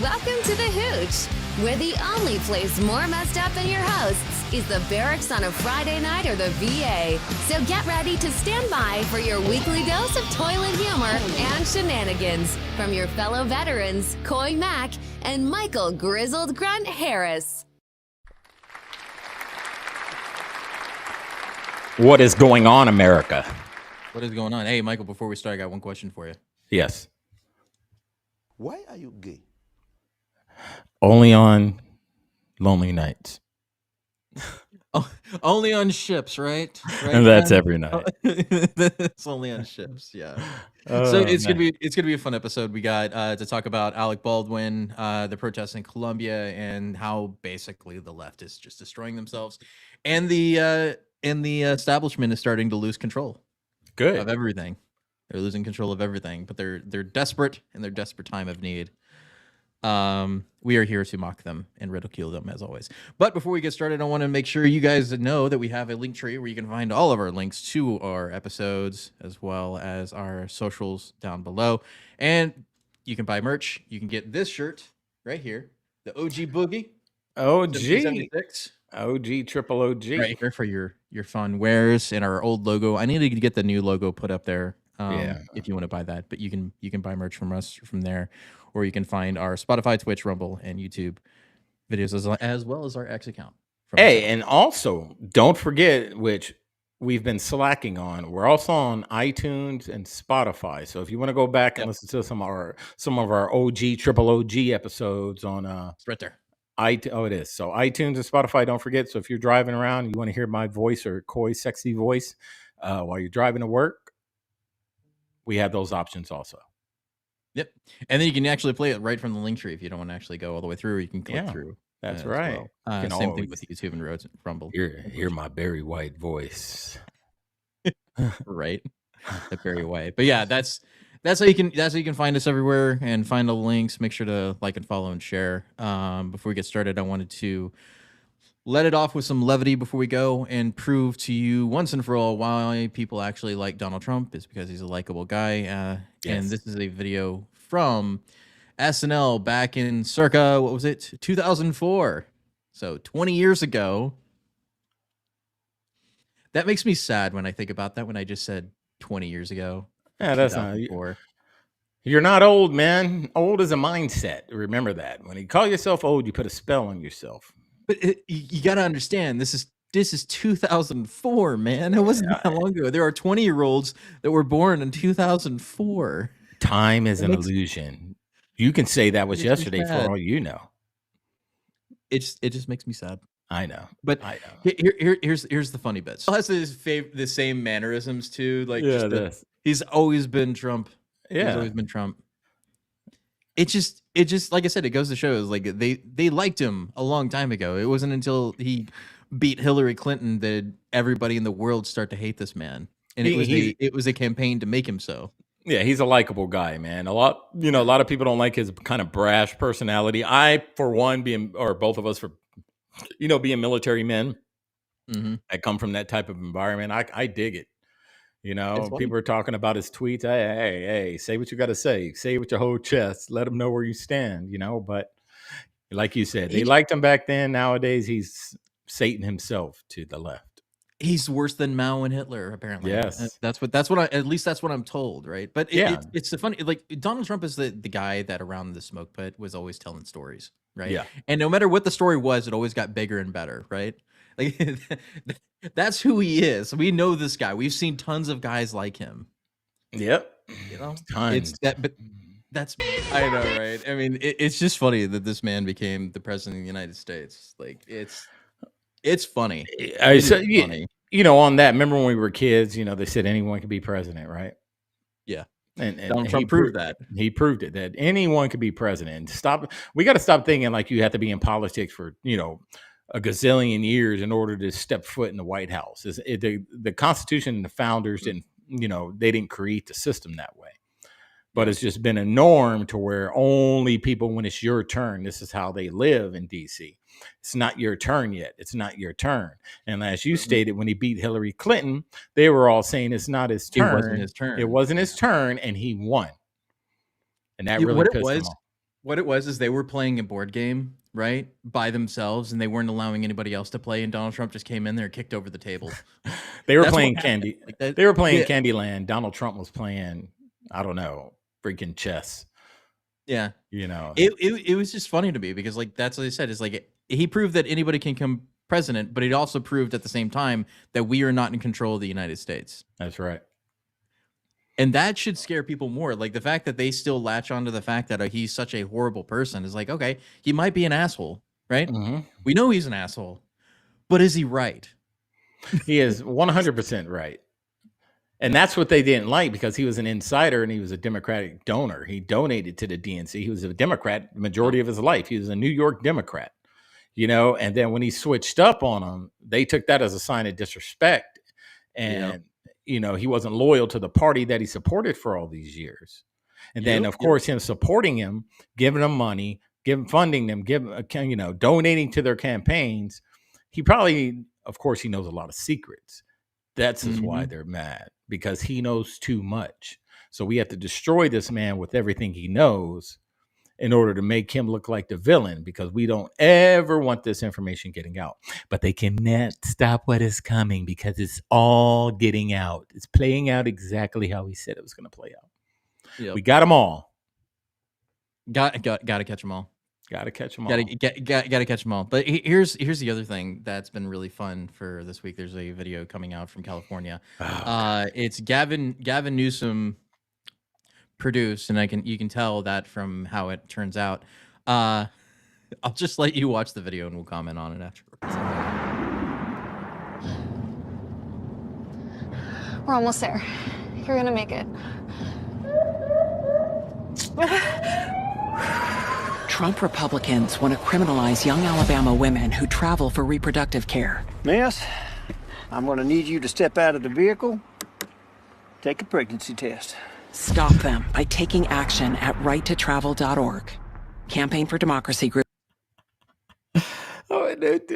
Welcome to the Hooch, where the only place more messed up than your hosts is the barracks on a Friday night or the VA. So get ready to stand by for your weekly dose of toilet humor and shenanigans from your fellow veterans, Coy Mack and Michael Grizzled Grunt Harris. What is going on, America? What is going on? Hey, Michael, before we start, I got one question for you. Yes. Why are you gay? Only on lonely nights. Oh, only on ships, right? And that's every night. It's only on ships, yeah. So it's gonna be a fun episode. We got to talk about Alec Baldwin, the protests in Colombia, and how basically the left is just destroying themselves, and the establishment is starting to lose control. Good. Of everything. They're losing control of everything, but they're desperate in their desperate time of need. We are here to mock them and ridicule them as always. But before we get started, I want to make sure you guys know that we have a link tree where you can find all of our links to our episodes as well as our socials down below. And you can buy merch. You can get this shirt right here, the OG Boogie. OG triple OG. Right here for your fun wares and our old logo. I need to get the new logo put up there. If you want to buy that, but you can buy merch from us from there, or you can find our Spotify, Twitch, Rumble, and YouTube videos as well as our X account. Hey, and also don't forget, which we've been slacking on, we're also on iTunes and Spotify. So if you want to go back and listen to some of our OG triple OG episodes on it's right there. It is. So iTunes and Spotify, don't forget. So if you're driving around, you want to hear my voice or Coy's sexy voice while you're driving to work, we have those options also. Yep. And then you can actually play it right from the link tree if you don't want to actually go all the way through. You can click through. That's right. Well. Same thing with YouTube and Rumble. Hear my Barry White voice. Right. The Barry White. But yeah, that's how you can find us everywhere and find the links. Make sure to like and follow and share. Before we get started, I wanted to let it off with some levity before we go and prove to you once and for all why people actually like Donald Trump is because he's a likable guy. And this is a video from SNL back in circa, 2004. So 20 years ago. That makes me sad when I think about that, when I just said 20 years ago. Yeah, that's not. You're not old, man. Old is a mindset. Remember that. When you call yourself old, you put a spell on yourself. But you got to understand, this is 2004, man. It wasn't that long ago. There are 20-year-olds that were born in 2004. Time is an illusion. You can say that was yesterday for all you know. It just makes me sad. I know. But I know. Here's the funny bit. He has the same mannerisms too. Like he's always been Trump. Yeah. He's always been Trump. It just like I said, it goes to show like they liked him a long time ago. It wasn't until he beat Hillary Clinton that everybody in the world start to hate this man. And it was a campaign to make him so. Yeah, he's a likable guy, man. A lot of people don't like his kind of brash personality. I, for one, both of us for being military men, I come from that type of environment. I dig it. People are talking about his tweets. Hey, say what you got to say. Say it with your whole chest. Let them know where you stand, But like you said, they liked him back then. Nowadays, he's Satan himself to the left. He's worse than Mao and Hitler, apparently. Yes. That's what I'm told, right? But it's the funny, like Donald Trump is the guy that around the smoke pit was always telling stories, right? Yeah. And no matter what the story was, it always got bigger and better, right? Like that's who he is. We know this guy. We've seen tons of guys like him. Yep. Tons. I know, right? I mean, it's just funny that this man became the president of the United States. Like it's funny. Funny. On that, remember when we were kids, they said anyone could be president, right? Yeah. And Donald Trump proved that. He proved it, that anyone could be president. We got to stop thinking like you have to be in politics for, a gazillion years in order to step foot in the White House. The Constitution and the founders didn't, they didn't create the system that way. But it's just been a norm to where only people, when it's your turn, this is how they live in D.C. It's not your turn yet. It's not your turn. And as you stated, when he beat Hillary Clinton, they were all saying it's not his turn. It wasn't his turn. It wasn't his turn, and he won. And that really pissed him off. What it was is they were playing a board game, right, by themselves, and they weren't allowing anybody else to play. And Donald Trump just came in there and kicked over the table. They were That's what playing happened. Candy. Like that, They were playing yeah, Candyland. Donald Trump was playing, I don't know, freaking chess. yeah. You know, It was just funny to me because like that's what they said is like he proved that anybody can become president, but it also proved at the same time that we are not in control of the United States. that's right. And that should scare people more. Like the fact that they still latch onto the fact that he's such a horrible person is like, okay, he might be an asshole, right? Mhm. We know he's an asshole, but is he right? He is 100% right. And that's what they didn't like because he was an insider and he was a Democratic donor. He donated to the DNC. He was a Democrat the majority of his life. He was a New York Democrat, you know, and then when he switched up on them, they took that as a sign of disrespect. And, you know, he wasn't loyal to the party that he supported for all these years. And then, of course, him supporting him, giving them money, funding them, you know, donating to their campaigns. He probably, of course, he knows a lot of secrets. That's why they're mad, because he knows too much. So we have to destroy this man with everything he knows in order to make him look like the villain, because we don't ever want this information getting out. But they cannot stop what is coming because it's all getting out. It's playing out exactly how he said it was going to play out. Yep. We got them all. Got to catch them all. Got to catch them all. Got to catch them all. But here's the other thing that's been really fun for this week. There's a video coming out from California. It's Gavin Newsom produced, and you can tell that from how it turns out. I'll just let you watch the video and we'll comment on it afterwards. We're almost there. You're gonna make it. Trump Republicans want to criminalize young Alabama women who travel for reproductive care. Miss, I'm going to need you to step out of the vehicle, take a pregnancy test. Stop them by taking action at righttotravel.org. Campaign for Democracy Group. Oh, dude,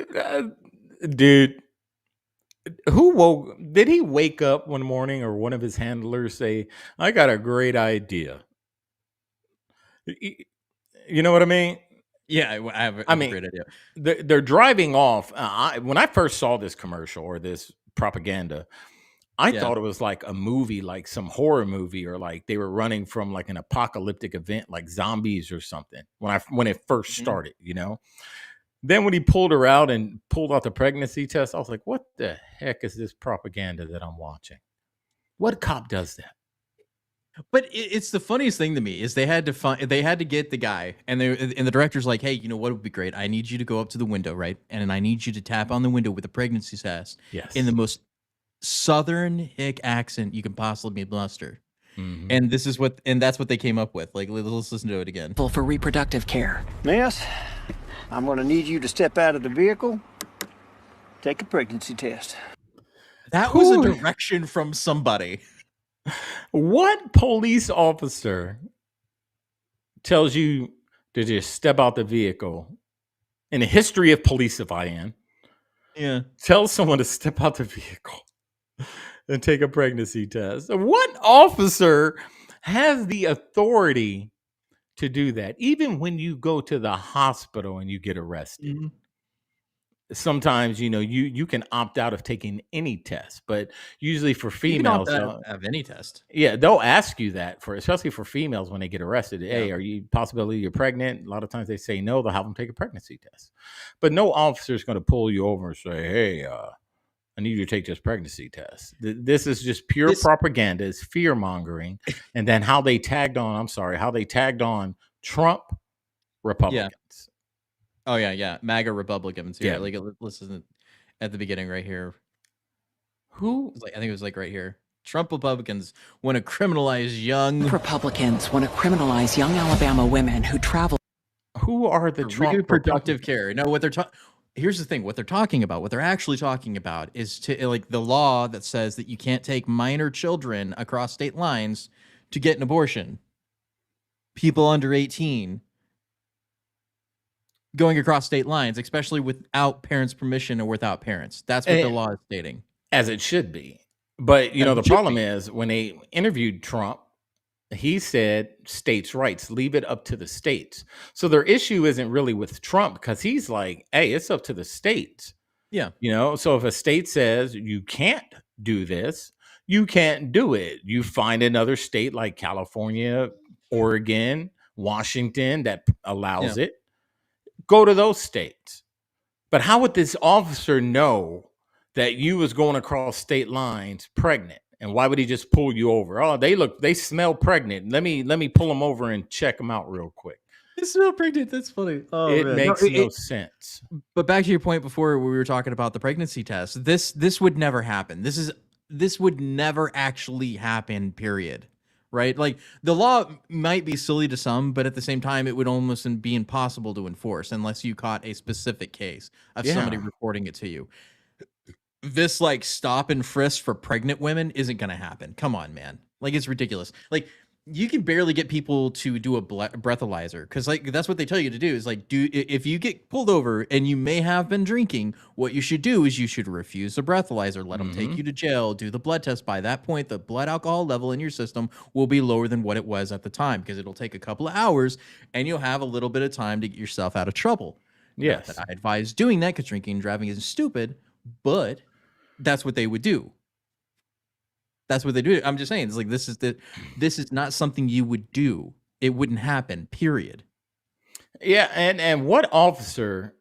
did he wake up one morning or one of his handlers say, I got a great idea? You know what I mean? Yeah, I have a great idea. They're driving off. When I first saw this commercial or this propaganda, I thought it was like a movie, like some horror movie, or like they were running from like an apocalyptic event, like zombies or something. When it first started, you know. Then when he pulled her out and pulled out the pregnancy test, I was like, "What the heck is this propaganda that I'm watching? What cop does that?" But it's the funniest thing to me is they had to get the guy, and the director's like, hey, you know what would be great? I need you to go up to the window, right? And I need you to tap on the window with a pregnancy test in the most southern hick accent you can possibly muster. And that's what they came up with. Like, let's listen to it again. For reproductive care. Miss, I'm going to need you to step out of the vehicle, take a pregnancy test. That was a direction from somebody. What police officer tells you to just step out the vehicle in the history of police, if I am? Yeah. Tell someone to step out the vehicle and take a pregnancy test. What officer has the authority to do that? Even when you go to the hospital and you get arrested. Sometimes, you know, you can opt out of taking any test, but usually for females, you can opt out of any test. Yeah, they'll ask you that especially for females when they get arrested. Hey, are you possibility you're pregnant? A lot of times they say no. They'll have them take a pregnancy test, but no officer is going to pull you over and say, "Hey, I need you to take this pregnancy test." This is just pure propaganda. It's fear mongering, and then how they tagged on Trump Republicans. Yeah. Oh yeah, MAGA Republicans. Yeah, Yeah. like listen at the beginning right here. Who? I think it was like right here. Trump Republicans want to criminalize young Republicans want to criminalize young Alabama women who travel. Who are the Trump reproductive care? No, what they're talking. Here's the thing. What they're talking about, what they're actually talking about, is to like the law that says that you can't take minor children across state lines to get an abortion. People under 18 going across state lines, especially without parents' permission or without parents. That's what the law is stating. As it should be. But, you know, the problem is when they interviewed Trump he said states' rights, leave it up to the states. So their issue isn't really with Trump because he's like, hey, it's up to the states. Yeah. So if a state says you can't do this, you can't do it. You find another state like California, Oregon, Washington that allows it. Go to those states. But how would this officer know that you was going across state lines pregnant? And why would he just pull you over? Oh, they smell pregnant. Let me pull them over and check them out real quick. They smell pregnant. That's funny. Oh, It man. makes no sense. But back to your point before, we were talking about the pregnancy test. This would never happen. This would never actually happen, period. Right? Like, the law might be silly to some, but at the same time, it would almost be impossible to enforce unless you caught a specific case of somebody reporting it to you. This, like, stop and frisk for pregnant women isn't going to happen. Come on, man. Like, it's ridiculous. Like, you can barely get people to do a breathalyzer because, like, that's what they tell you to do is, like, if you get pulled over and you may have been drinking, what you should do is you should refuse the breathalyzer, let them take you to jail, do the blood test. By that point, the blood alcohol level in your system will be lower than what it was at the time because it'll take a couple of hours and you'll have a little bit of time to get yourself out of trouble. Yes. Not that I advise doing that because drinking and driving is stupid, but that's what they would do. That's what they do. I'm just saying, it's like this is not something you would do. It wouldn't happen, period. Yeah, and what officer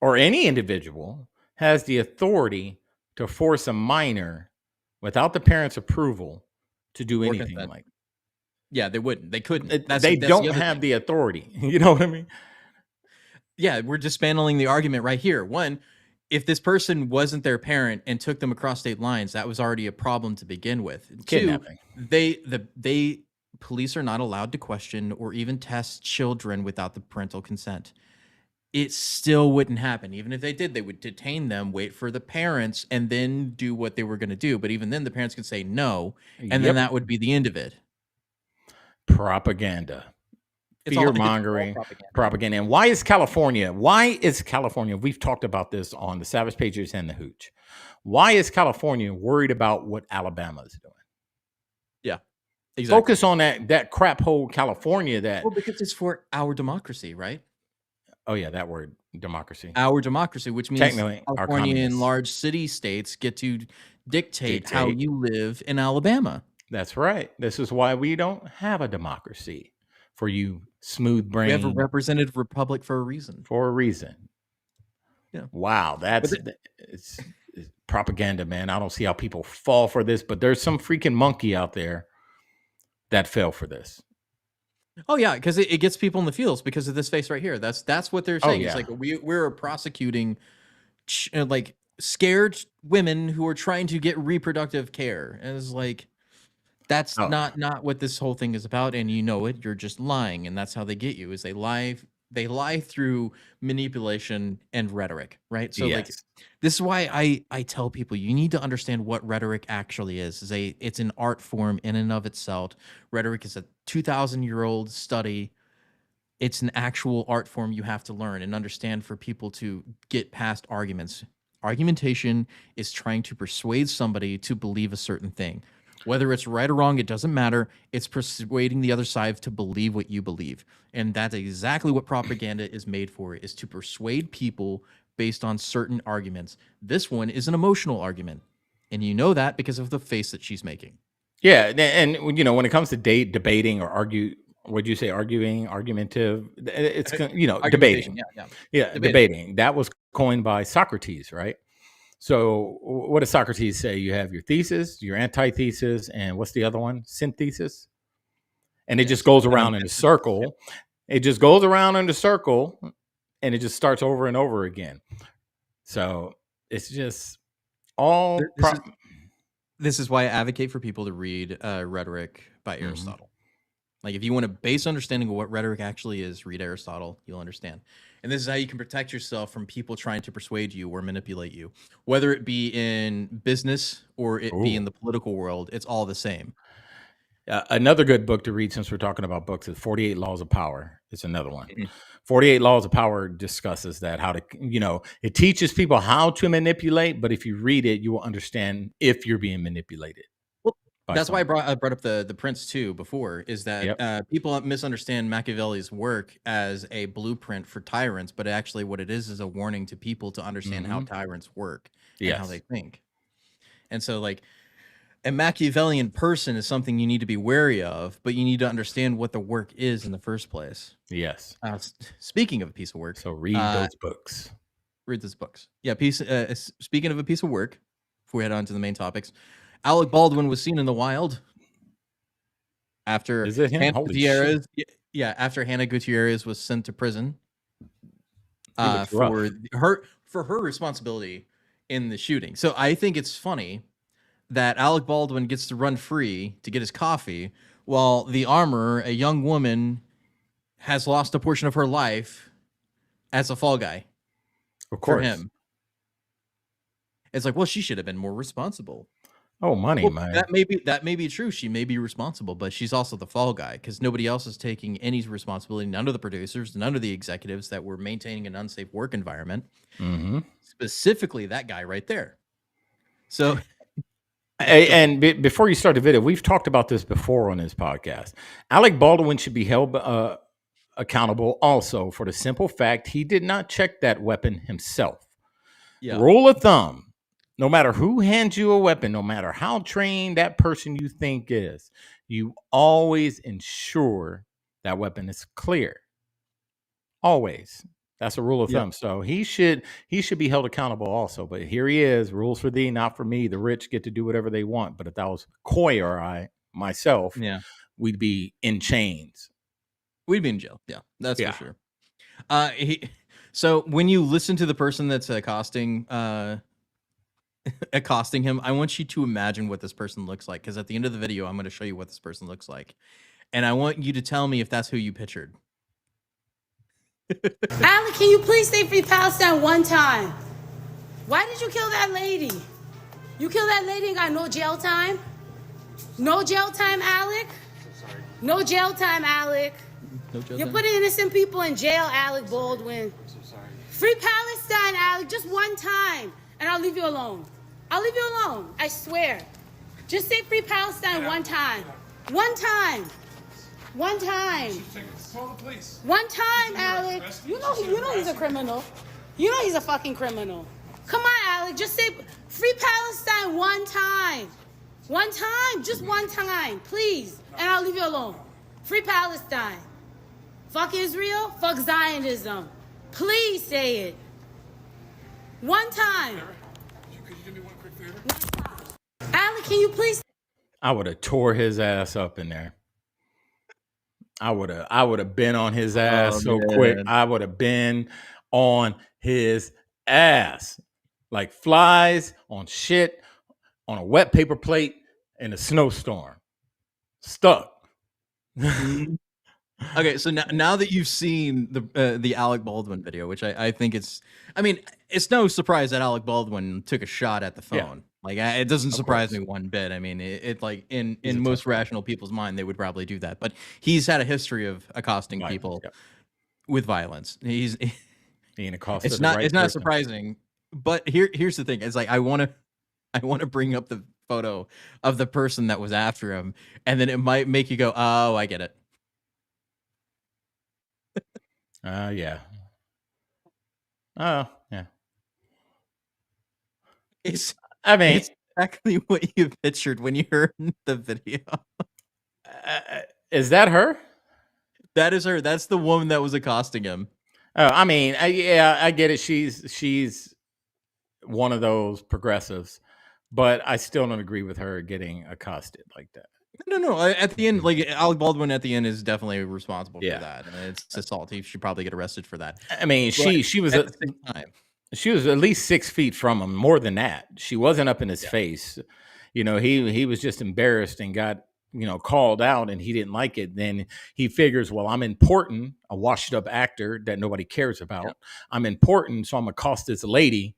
or any individual has the authority to force a minor without the parent's approval to do anything like that? Yeah, they wouldn't. They couldn't. They don't have the authority. You know what I mean? Yeah, we're dismantling the argument right here. One, if this person wasn't their parent and took them across state lines, that was already a problem to begin with. Kidnapping. Two, police are not allowed to question or even test children without the parental consent. It still wouldn't happen. Even if they did, they would detain them, wait for the parents, and then do what they were going to do. But even then, the parents could say no, and then that would be the end of it. Propaganda. Fear mongering, propaganda. And why is California? We've talked about this on the Savage Patriots and the Hooch. Why is California worried about what Alabama is doing? Yeah, exactly. Focus on that crap hole California. Because it's for our democracy, right? Oh yeah, that word, democracy. Our democracy, which means technically California and large city states get to dictate how you live in Alabama. That's right. This is why we don't have a democracy. For you smooth brain. We have a representative republic for a reason. Yeah. Wow. It's propaganda, man. I don't see how people fall for this, but there's some freaking monkey out there that fell for this. Oh yeah, because it gets people in the feels because of this face right here. That's what they're saying. It's like we're prosecuting like scared women who are trying to get reproductive care. And it's like, that's not what this whole thing is about, and you know it. You're just lying, and that's how they get you. Is they lie through manipulation and rhetoric, right? So like, this is why I tell people you need to understand what rhetoric actually is. It's an art form in and of itself. Rhetoric is a 2,000-year-old study. It's an actual art form you have to learn and understand for people to get past arguments. Argumentation is trying to persuade somebody to believe a certain thing. Whether it's right or wrong, it doesn't matter. It's persuading the other side to believe what you believe. And that's exactly what propaganda is made for, is to persuade people based on certain arguments. This one is an emotional argument. And you know that because of the face that she's making. Yeah. And, when it comes to debating or argumentative, it's, debating. Yeah, debating. That was coined by Socrates, right? So what does Socrates say? You have your thesis, your antithesis, and what's the other one? Synthesis. And it just goes around in a circle. It just goes around in a circle, and it just starts over and over again. So it's just all... This is why I advocate for people to read Rhetoric by Aristotle. Like, if you want a base understanding of what rhetoric actually is, read Aristotle. You'll understand. And this is how you can protect yourself from people trying to persuade you or manipulate you, whether it be in business or it be in the political world. It's all the same. Another good book to read, since we're talking about books, is 48 Laws of Power. It's another one. 48 Laws of Power discusses that, how to, it teaches people how to manipulate, but if you read it, you will understand if you're being manipulated. That's why I some. brought up the Prince too before, is that Yep. people misunderstand Machiavelli's work as a blueprint for tyrants, but actually what it is a warning to people to understand how tyrants work and how they Yes. think. And so, like, a Machiavellian person is something you need to be wary of, but you need to understand what the work is in the first place. Yes. Speaking of a piece of work, So read those books. read those books. Yeah, speaking of a piece of work, before we head on to the main topics, Alec Baldwin was seen in the wild after Is it him? Hannah Holy Gutierrez. shit. Yeah, after Hannah Gutierrez was sent to prison He looks rough. for her responsibility in the shooting. So I think it's funny that Alec Baldwin gets to run free to get his coffee, while the armorer, a young woman, has lost a portion of her life as a fall guy. Of For course. him. It's like, well, she should have been more responsible. Oh, money, Well, man. that may be true. She may be responsible, but she's also the fall guy because nobody else is taking any responsibility. None of the producers, none of the executives that were maintaining an unsafe work environment. Specifically, that guy right there. So, And before you start the video, we've talked about this before on this podcast. Alec Baldwin should be held accountable also for the simple fact he did not check that weapon himself. yeah, Rule of thumb. No matter who hands you a weapon, no matter how trained that person you think is, you always ensure that weapon is clear. Always. That's a rule of thumb. So he should be held accountable also. But here he is, rules for thee, not for me. The rich get to do whatever they want. But if that was Coy or myself, we'd be in chains. we'd be in jail. Yeah, that's for sure. So when you listen to the person that's accosting him, I want you to imagine what this person looks like, because at the end of the video, I'm going to show you what this person looks like, and I want you to tell me if that's who you pictured. Alec, can you please say free Palestine one time? Why did you kill that lady? You killed that lady and got no jail time? No jail time, Alec? No jail time, Alec. No jail You're time? putting innocent people in jail, Alec Baldwin. Free Palestine, Alec, just one time, and I'll leave you alone. I'll leave you alone, I swear. Just say free Palestine one time. One time. One time. Call the police. One time, Alec. You know he's a criminal. You know he's a fucking criminal. Come on, Alec. Just say free Palestine one time. One time. Just one time. Please. And I'll leave you alone. Free Palestine. Fuck Israel. Fuck Zionism. Please say it. One time. Could you do me one quick favor? Alec, can you please? I would have tore his ass up in there. I would have been on his ass quick. I would have been on his ass like flies on shit on a wet paper plate in a snowstorm. Stuck. Okay, so now that you've seen the Alec Baldwin video, which I think it's no surprise that Alec Baldwin took a shot at the phone. Yeah. Like, it doesn't surprise me one bit. I mean, it like in most rational people's mind, they would probably do that. But he's had a history of accosting people with violence. He's being accosted. it's not surprising. But here's the thing: it's like I want to bring up the photo of the person that was after him, and then it might make you go, "Oh, I get it." Yeah. Oh, yeah. It's exactly what you pictured when you heard the video. Is that her? That is her. That's the woman that was accosting him. Oh, I mean, I get it. She's one of those progressives, but I still don't agree with her getting accosted like that. No. At the end, like Alec Baldwin at the end is definitely responsible for that. It's assault. He should probably get arrested for that. I mean, she was at the same time. She was at least 6 feet from him, more than that. She wasn't up in his face. You know, he was just embarrassed and got, called out, and he didn't like it. Then he figures, well, I'm important, a washed up actor that nobody cares about. Yeah. I'm important, so I'm gonna accost this lady.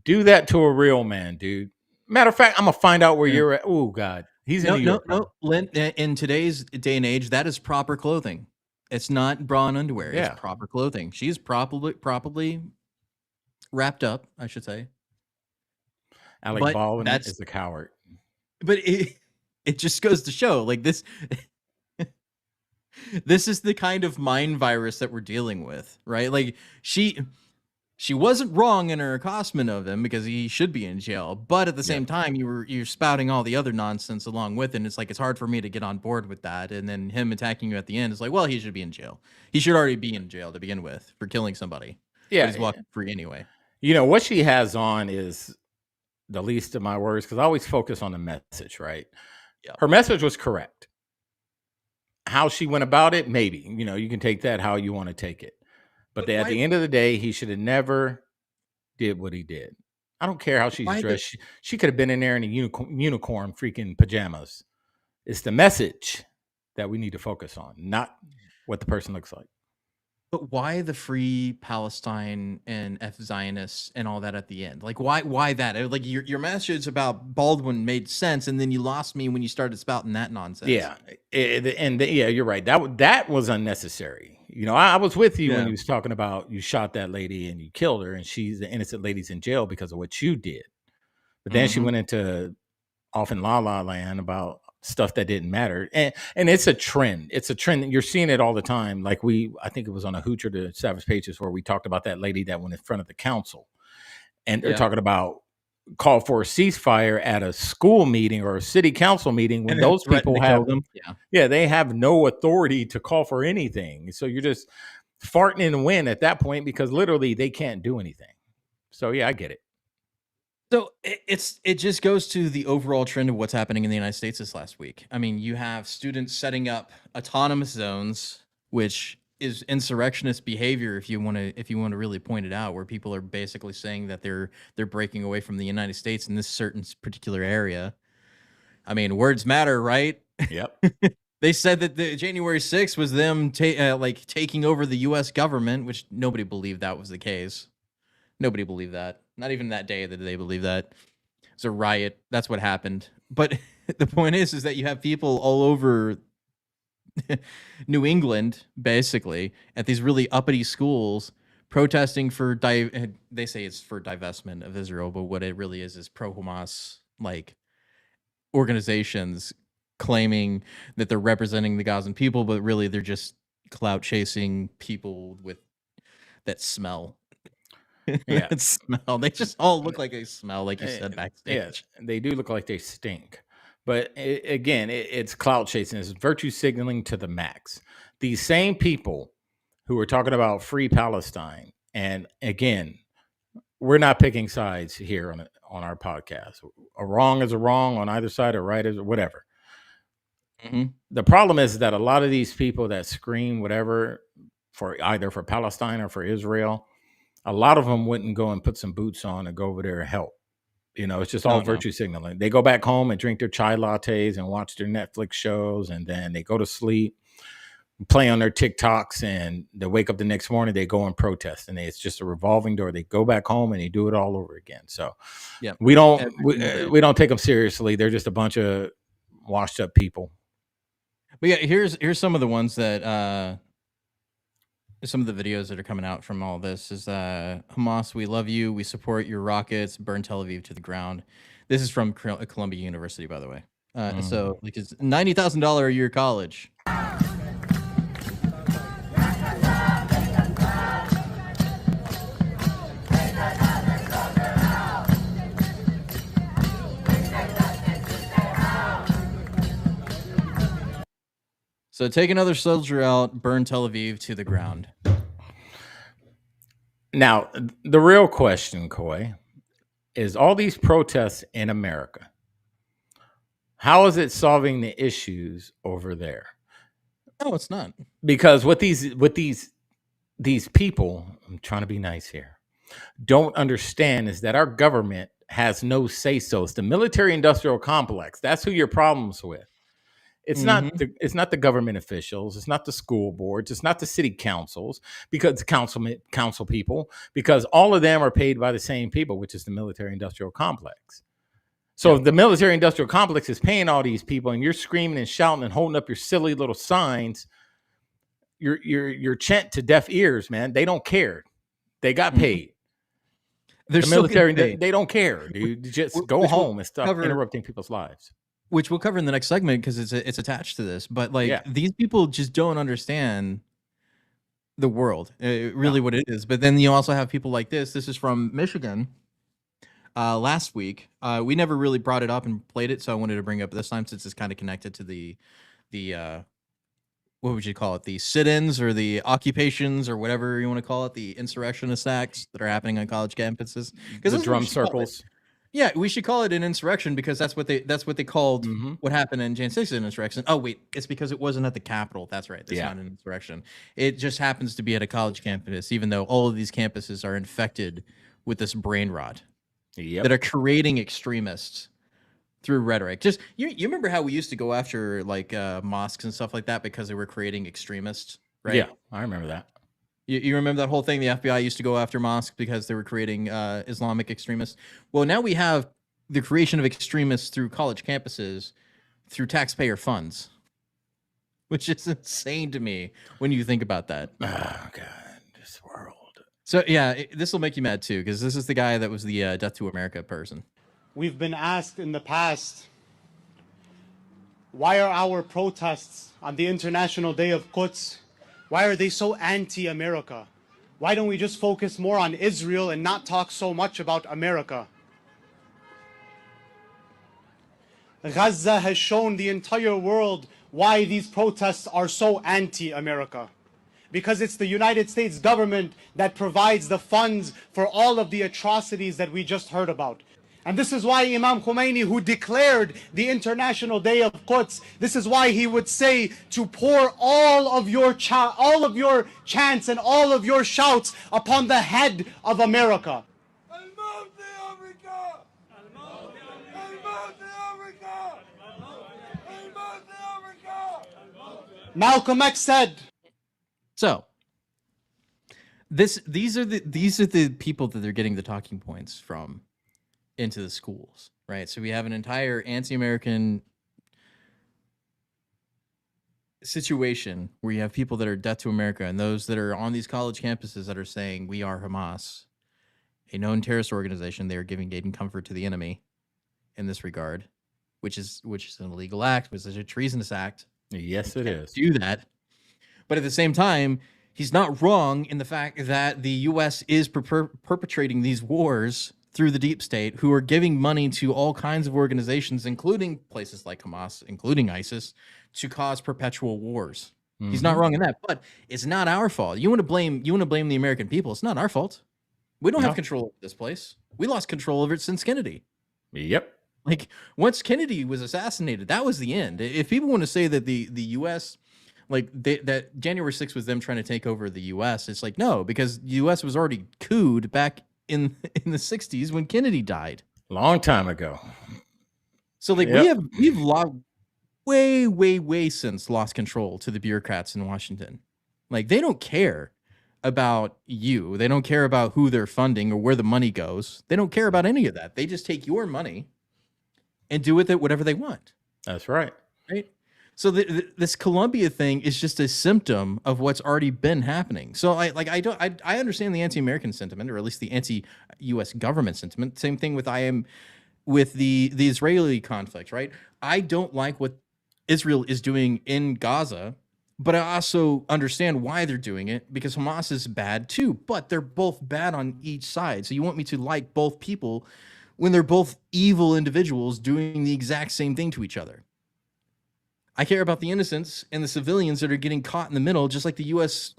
Do that to a real man, dude. Matter of fact, I'm gonna find out where you're at. Oh God, he's in New York. No, Lynn, in today's day and age, that is proper clothing. It's not bra and underwear. Yeah. It's proper clothing. She's probably wrapped up, I should say. Alec Baldwin is a coward. But it just goes to show, like, this this is the kind of mind virus that we're dealing with, right? Like, she wasn't wrong in her accostation of him because he should be in jail, but at the same time, you're spouting all the other nonsense along with it. And it's like, it's hard for me to get on board with that. And then him attacking you at the end is like, well, he should be in jail. He should already be in jail to begin with for killing somebody. Yeah, but he's walking free anyway. You know what she has on is the least of my worries, because I always focus on the message, right? Yeah. Her message was correct. How she went about it, maybe, you know, you can take that how you want to take it. But at the end of the day, he should have never did what he did. I don't care how she's dressed. She could have been in there in a unicorn freaking pajamas. It's the message that we need to focus on, not what the person looks like. But why the free Palestine and F Zionists and all that at the end? Like, why that? Like, your message about Baldwin made sense, and then you lost me when you started spouting that nonsense. Yeah, yeah, you're right. That was unnecessary. You know, I was with you when he was talking about you shot that lady and you killed her, and she's the innocent lady's in jail because of what you did. But then she went into off in La La Land about stuff that didn't matter, and it's a trend. It's a trend. You're seeing it all the time. Like I think it was on a Hooch or the Savage Pages where we talked about that lady that went in front of the council, and they're talking about call for a ceasefire at a school meeting or a city council meeting when those people have them. Yeah, they have no authority to call for anything. So you're just farting in the wind at that point because literally they can't do anything. So yeah, I get it. So it just goes to the overall trend of what's happening in the United States this last week. I mean, you have students setting up autonomous zones, which is insurrectionist behavior if you want to really point it out, where people are basically saying that they're breaking away from the United States in this certain particular area. I mean, words matter, right? Yep. They said that the January 6th was them taking over the U.S. government, which nobody believed that was the case. Nobody believed that. Not even that day did they believe that. It's a riot. That's what happened. But the point is that you have people all over New England, basically, at these really uppity schools, protesting for they say it's for divestment of Israel, but what it really is pro-Hamas like organizations claiming that they're representing the Gazan people, but really they're just clout chasing people with that smell. Yeah, smell. They just all look like they smell, like you said backstage. Yeah, they do look like they stink. But it's clout chasing. It's virtue signaling to the max. These same people who are talking about free Palestine, and again, we're not picking sides here on our podcast. A wrong is a wrong on either side, or right is whatever. The problem is that a lot of these people that scream whatever for either for Palestine or for Israel, a lot of them wouldn't go and put some boots on and go over there and help. You know, it's just all virtue signaling. They go back home and drink their chai lattes and watch their Netflix shows, and then they go to sleep, play on their TikToks, and they wake up the next morning, they go and protest, and it's just a revolving door. They go back home and they do it all over again. So we don't take them seriously. They're just a bunch of washed up people. But yeah, here's some of the ones that some of the videos that are coming out from all this is Hamas, we love you. We support your rockets. Burn Tel Aviv to the ground. This is from Columbia University, by the way. So like it's $90,000 a year college. So take another soldier out, burn Tel Aviv to the ground. Now, the real question, Coy, is all these protests in America, how is it solving the issues over there? No, it's not. Because what these people, I'm trying to be nice here, don't understand is that our government has no say-so. It's the military-industrial complex. That's who your problem's with. It's not the government officials. It's not the school boards. It's not the city councils, because council people, because all of them are paid by the same people, which is the military-industrial complex. So if the military-industrial complex is paying all these people, and you're screaming and shouting and holding up your silly little signs, you're chant to deaf ears, man. They don't care. They got paid. They're the military, they don't care, dude. Just go home and stop interrupting people's lives. which we'll cover in the next segment because it's attached to this. But like these people just don't understand the world, really what it is. But then you also have people like this. This is from Michigan. Last week, we never really brought it up and played it, so I wanted to bring it up this time since it's kind of connected to the what would you call it? The sit-ins or the occupations or whatever you want to call it, the insurrectionist acts that are happening on college campuses. Because the drum circles. Yeah, we should call it an insurrection because that's what they called what happened in Jan 6th insurrection. Oh wait, it's because it wasn't at the Capitol. That's right. It's not an insurrection. It just happens to be at a college campus, even though all of these campuses are infected with this brain rot that are creating extremists through rhetoric. Just you remember how we used to go after like mosques and stuff like that because they were creating extremists, right? Yeah, I remember that. You remember that whole thing? The FBI used to go after mosques because they were creating Islamic extremists. Well, now we have the creation of extremists through college campuses through taxpayer funds, which is insane to me when you think about that. Oh, God, this world. So, yeah, this will make you mad, too, because this is the guy that was the Death to America person. We've been asked in the past, why are our protests on the International Day of Quds, why are they so anti-America? Why don't we just focus more on Israel and not talk so much about America? Gaza has shown the entire world why these protests are so anti-America. Because it's the United States government that provides the funds for all of the atrocities that we just heard about. And this is why Imam Khomeini, who declared the International Day of Quds, this is why he would say to pour all of your chants and all of your shouts upon the head of America. Malcolm X said. So these are the people that they're getting the talking points from into the schools, right? So we have an entire anti-American situation where you have people that are death to America and those that are on these college campuses that are saying we are Hamas, a known terrorist organization. They are giving aid and comfort to the enemy in this regard, which is an illegal act, which is a treasonous act. Yes, it is. Do that. But at the same time, he's not wrong in the fact that the U.S. is perpetrating these wars through the deep state, who are giving money to all kinds of organizations, including places like Hamas, including ISIS, to cause perpetual wars. He's not wrong in that, but it's not our fault. You want to blame the American people. It's not our fault. We don't have control over this place. We lost control over it since Kennedy. Yep. Like once Kennedy was assassinated, that was the end. If people want to say that the U.S. that January 6th was them trying to take over the U.S., it's like no, because the U.S. was already couped back in the 60s when Kennedy died. Long time ago. So like we've lost way since lost control to the bureaucrats in Washington. Like they don't care about you. They don't care about who they're funding or where the money goes. They don't care about any of that. They just take your money and do with it whatever they want. That's right. Right? So this Columbia thing is just a symptom of what's already been happening. So I understand the anti-American sentiment, or at least the anti-U.S. government sentiment. Same thing with the Israeli conflict, right? I don't like what Israel is doing in Gaza, but I also understand why they're doing it because Hamas is bad too. But they're both bad on each side. So you want me to like both people when they're both evil individuals doing the exact same thing to each other? I care about the innocents and the civilians that are getting caught in the middle, just like the U.S.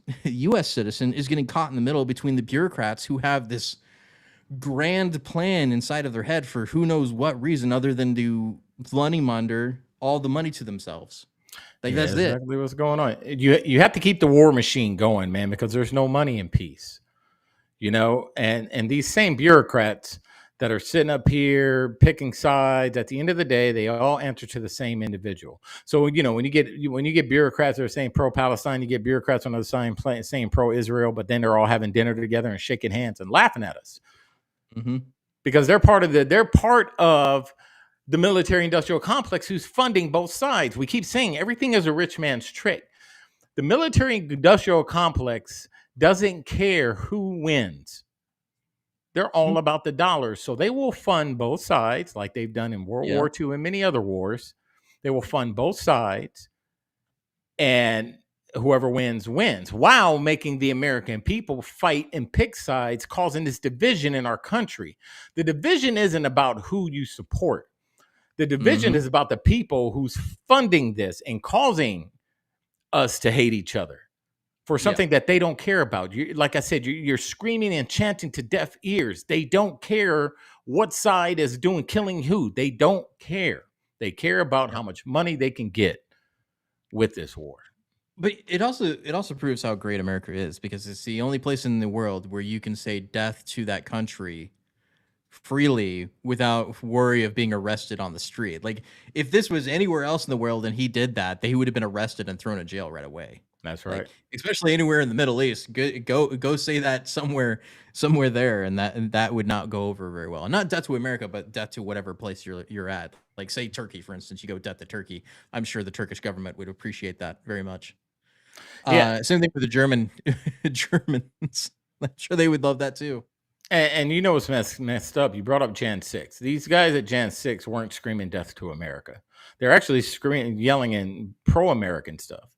citizen is getting caught in the middle between the bureaucrats who have this grand plan inside of their head for who knows what reason other than to money-launder all the money to themselves. Like that's exactly what's going on. You have to keep the war machine going, man, because there's no money in peace. You know, and these same bureaucrats that are sitting up here picking sides, at the end of the day, they all answer to the same individual. So, you know, when you get bureaucrats that are saying pro-Palestine, you get bureaucrats on the other side saying pro-Israel, but then they're all having dinner together and shaking hands and laughing at us because they're part of the military-industrial complex who's funding both sides. We keep saying everything is a rich man's trick. The military-industrial complex doesn't care who wins. They're all about the dollars. So they will fund both sides like they've done in World War II and many other wars. They will fund both sides, and whoever wins, while making the American people fight and pick sides, causing this division in our country. The division isn't about who you support. The division is about the people who's funding this and causing us to hate each other for something that they don't care about. Like I said, you're screaming and chanting to deaf ears. They don't care what side is killing who. They don't care. They care about how much money they can get with this war. But it also proves how great America is, because it's the only place in the world where you can say death to that country freely without worry of being arrested on the street. Like, if this was anywhere else in the world and he did that, he would have been arrested and thrown in jail right away. That's right. Like, especially anywhere in the Middle East. Go say that somewhere there, and that would not go over very well. Not death to America, but death to whatever place you're at. Like, say Turkey, for instance. You go death to Turkey. I'm sure the Turkish government would appreciate that very much. Same thing for the Germans. I'm sure they would love that too. And you know what's messed up? You brought up Jan 6. These guys at Jan 6 weren't screaming death to America. They're actually yelling in pro-American stuff.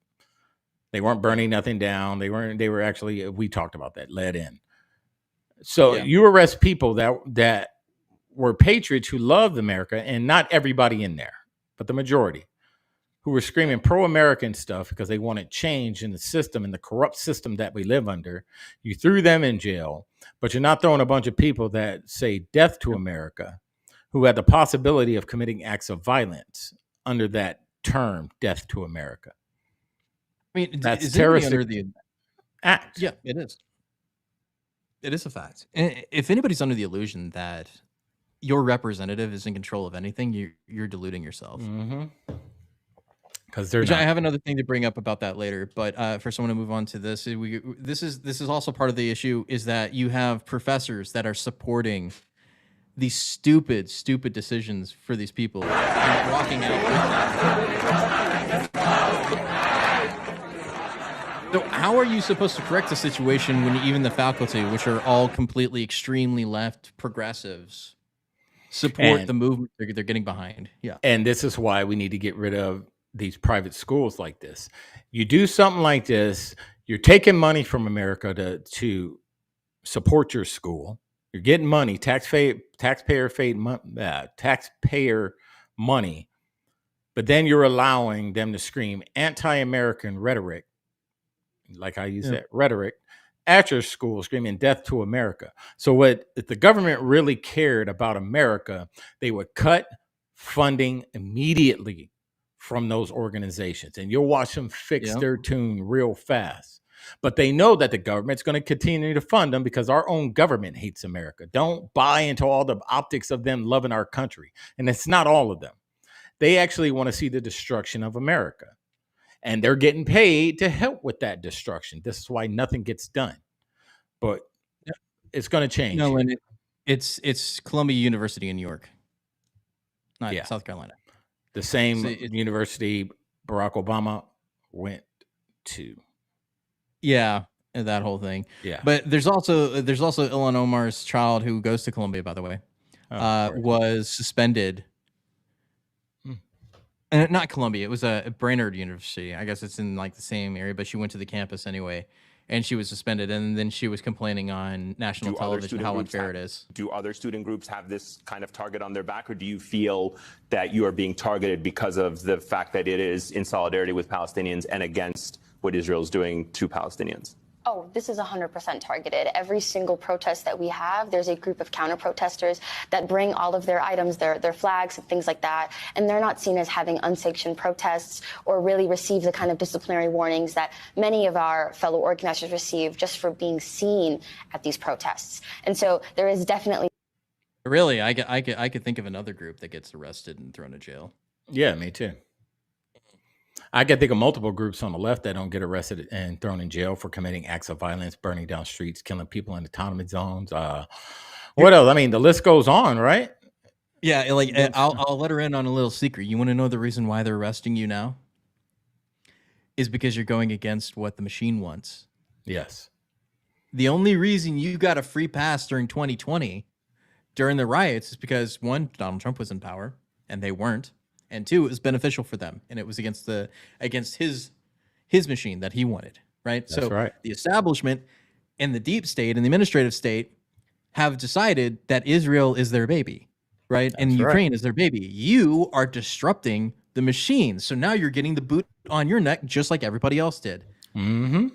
They weren't burning nothing down. They were actually, we talked about that, led in. So you arrest people that were patriots who loved America, and not everybody in there, but the majority, who were screaming pro-American stuff because they wanted change in the system, in the corrupt system that we live under. You threw them in jail, but you're not throwing a bunch of people that say death to America, who had the possibility of committing acts of violence under that term, death to America. I mean, that's terroristic under the act. Yeah, it is. It is a fact. And if anybody's under the illusion that your representative is in control of anything, you're deluding yourself. Because I have another thing to bring up about that later, but for someone to move on to this, this is also part of the issue, is that you have professors that are supporting these stupid decisions for these people and walking out with them. So how are you supposed to correct the situation when even the faculty, which are all completely extremely left progressives, support the movement they're getting behind? Yeah. And this is why we need to get rid of these private schools like this. You do something like this, you're taking money from America to support your school. You're getting money, taxpayer money, but then you're allowing them to scream anti-American rhetoric, like I use that rhetoric, at your school, screaming death to America. So if the government really cared about America, they would cut funding immediately from those organizations, and you'll watch them fix their tune real fast. But they know that the government's going to continue to fund them because our own government hates America. Don't buy into all the optics of them loving our country. And it's not all of them. They actually want to see the destruction of America. And they're getting paid to help with that destruction. This is why nothing gets done. But it's going to change. No, and it's Columbia University in New York, not South Carolina. The same university Barack Obama went to. Yeah, that whole thing. Yeah. But there's also Ilhan Omar's child, who goes to Columbia, by the way, was suspended. And not Columbia, it was a Brainerd University. I guess it's in like the same area, but she went to the campus anyway, and she was suspended. And then she was complaining on national television how unfair it is. Do other student groups have this kind of target on their back, or do you feel that you are being targeted because of the fact that it is in solidarity with Palestinians and against what Israel is doing to Palestinians? Oh, this is 100% targeted. Every single protest that we have, there's a group of counter-protesters that bring all of their items, their flags and things like that, and they're not seen as having unsanctioned protests or really receive the kind of disciplinary warnings that many of our fellow organizers receive just for being seen at these protests. And so there is definitely... Really, I could think of another group that gets arrested and thrown to jail. Yeah, me too. I can think of multiple groups on the left that don't get arrested and thrown in jail for committing acts of violence, burning down streets, killing people in autonomous zones. What else? I mean, the list goes on, right? Yeah, like I'll let her in on a little secret. You want to know the reason why they're arresting you now? Is because you're going against what the machine wants. Yes. The only reason you got a free pass during 2020, during the riots, is because, one, Donald Trump was in power, and they weren't. and 2, it was beneficial for them, and it was against his machine that he wanted, right? That's right. The establishment and the deep state and the administrative state have decided that Israel is their baby, right? And Ukraine is their baby. You are disrupting the machine. So now you're getting the boot on your neck just like everybody else did. Mm-hmm.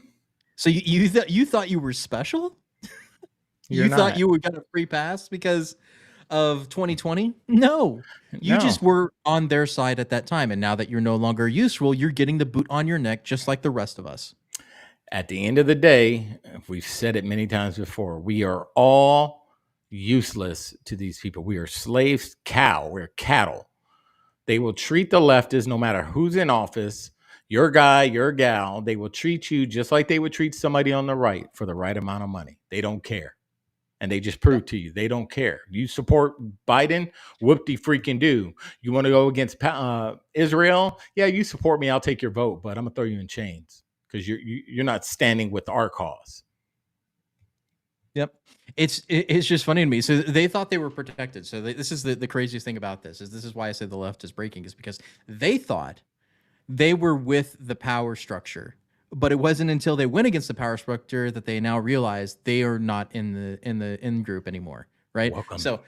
So you thought you were special? You thought you would get a free pass because of 2020? No. You just were on their side at that time. And now that you're no longer useful, you're getting the boot on your neck just like the rest of us. At the end of the day, we've said it many times before, we are all useless to these people. We are slaves, we're cattle. They will treat the leftists, no matter who's in office, your guy, your gal, they will treat you just like they would treat somebody on the right for the right amount of money. They don't care. And they just prove to you, they don't care. You support Biden? Whoop-de-freaking-do. You want to go against Israel? Yeah, you support me. I'll take your vote, but I'm going to throw you in chains because you're not standing with our cause. Yep. It's just funny to me. So they thought they were protected. So this is the craziest thing about this is why I say the left is breaking, is because they thought they were with the power structure, but it wasn't until they went against the power structure that they now realized they are not in the in group anymore. Right. Welcome. So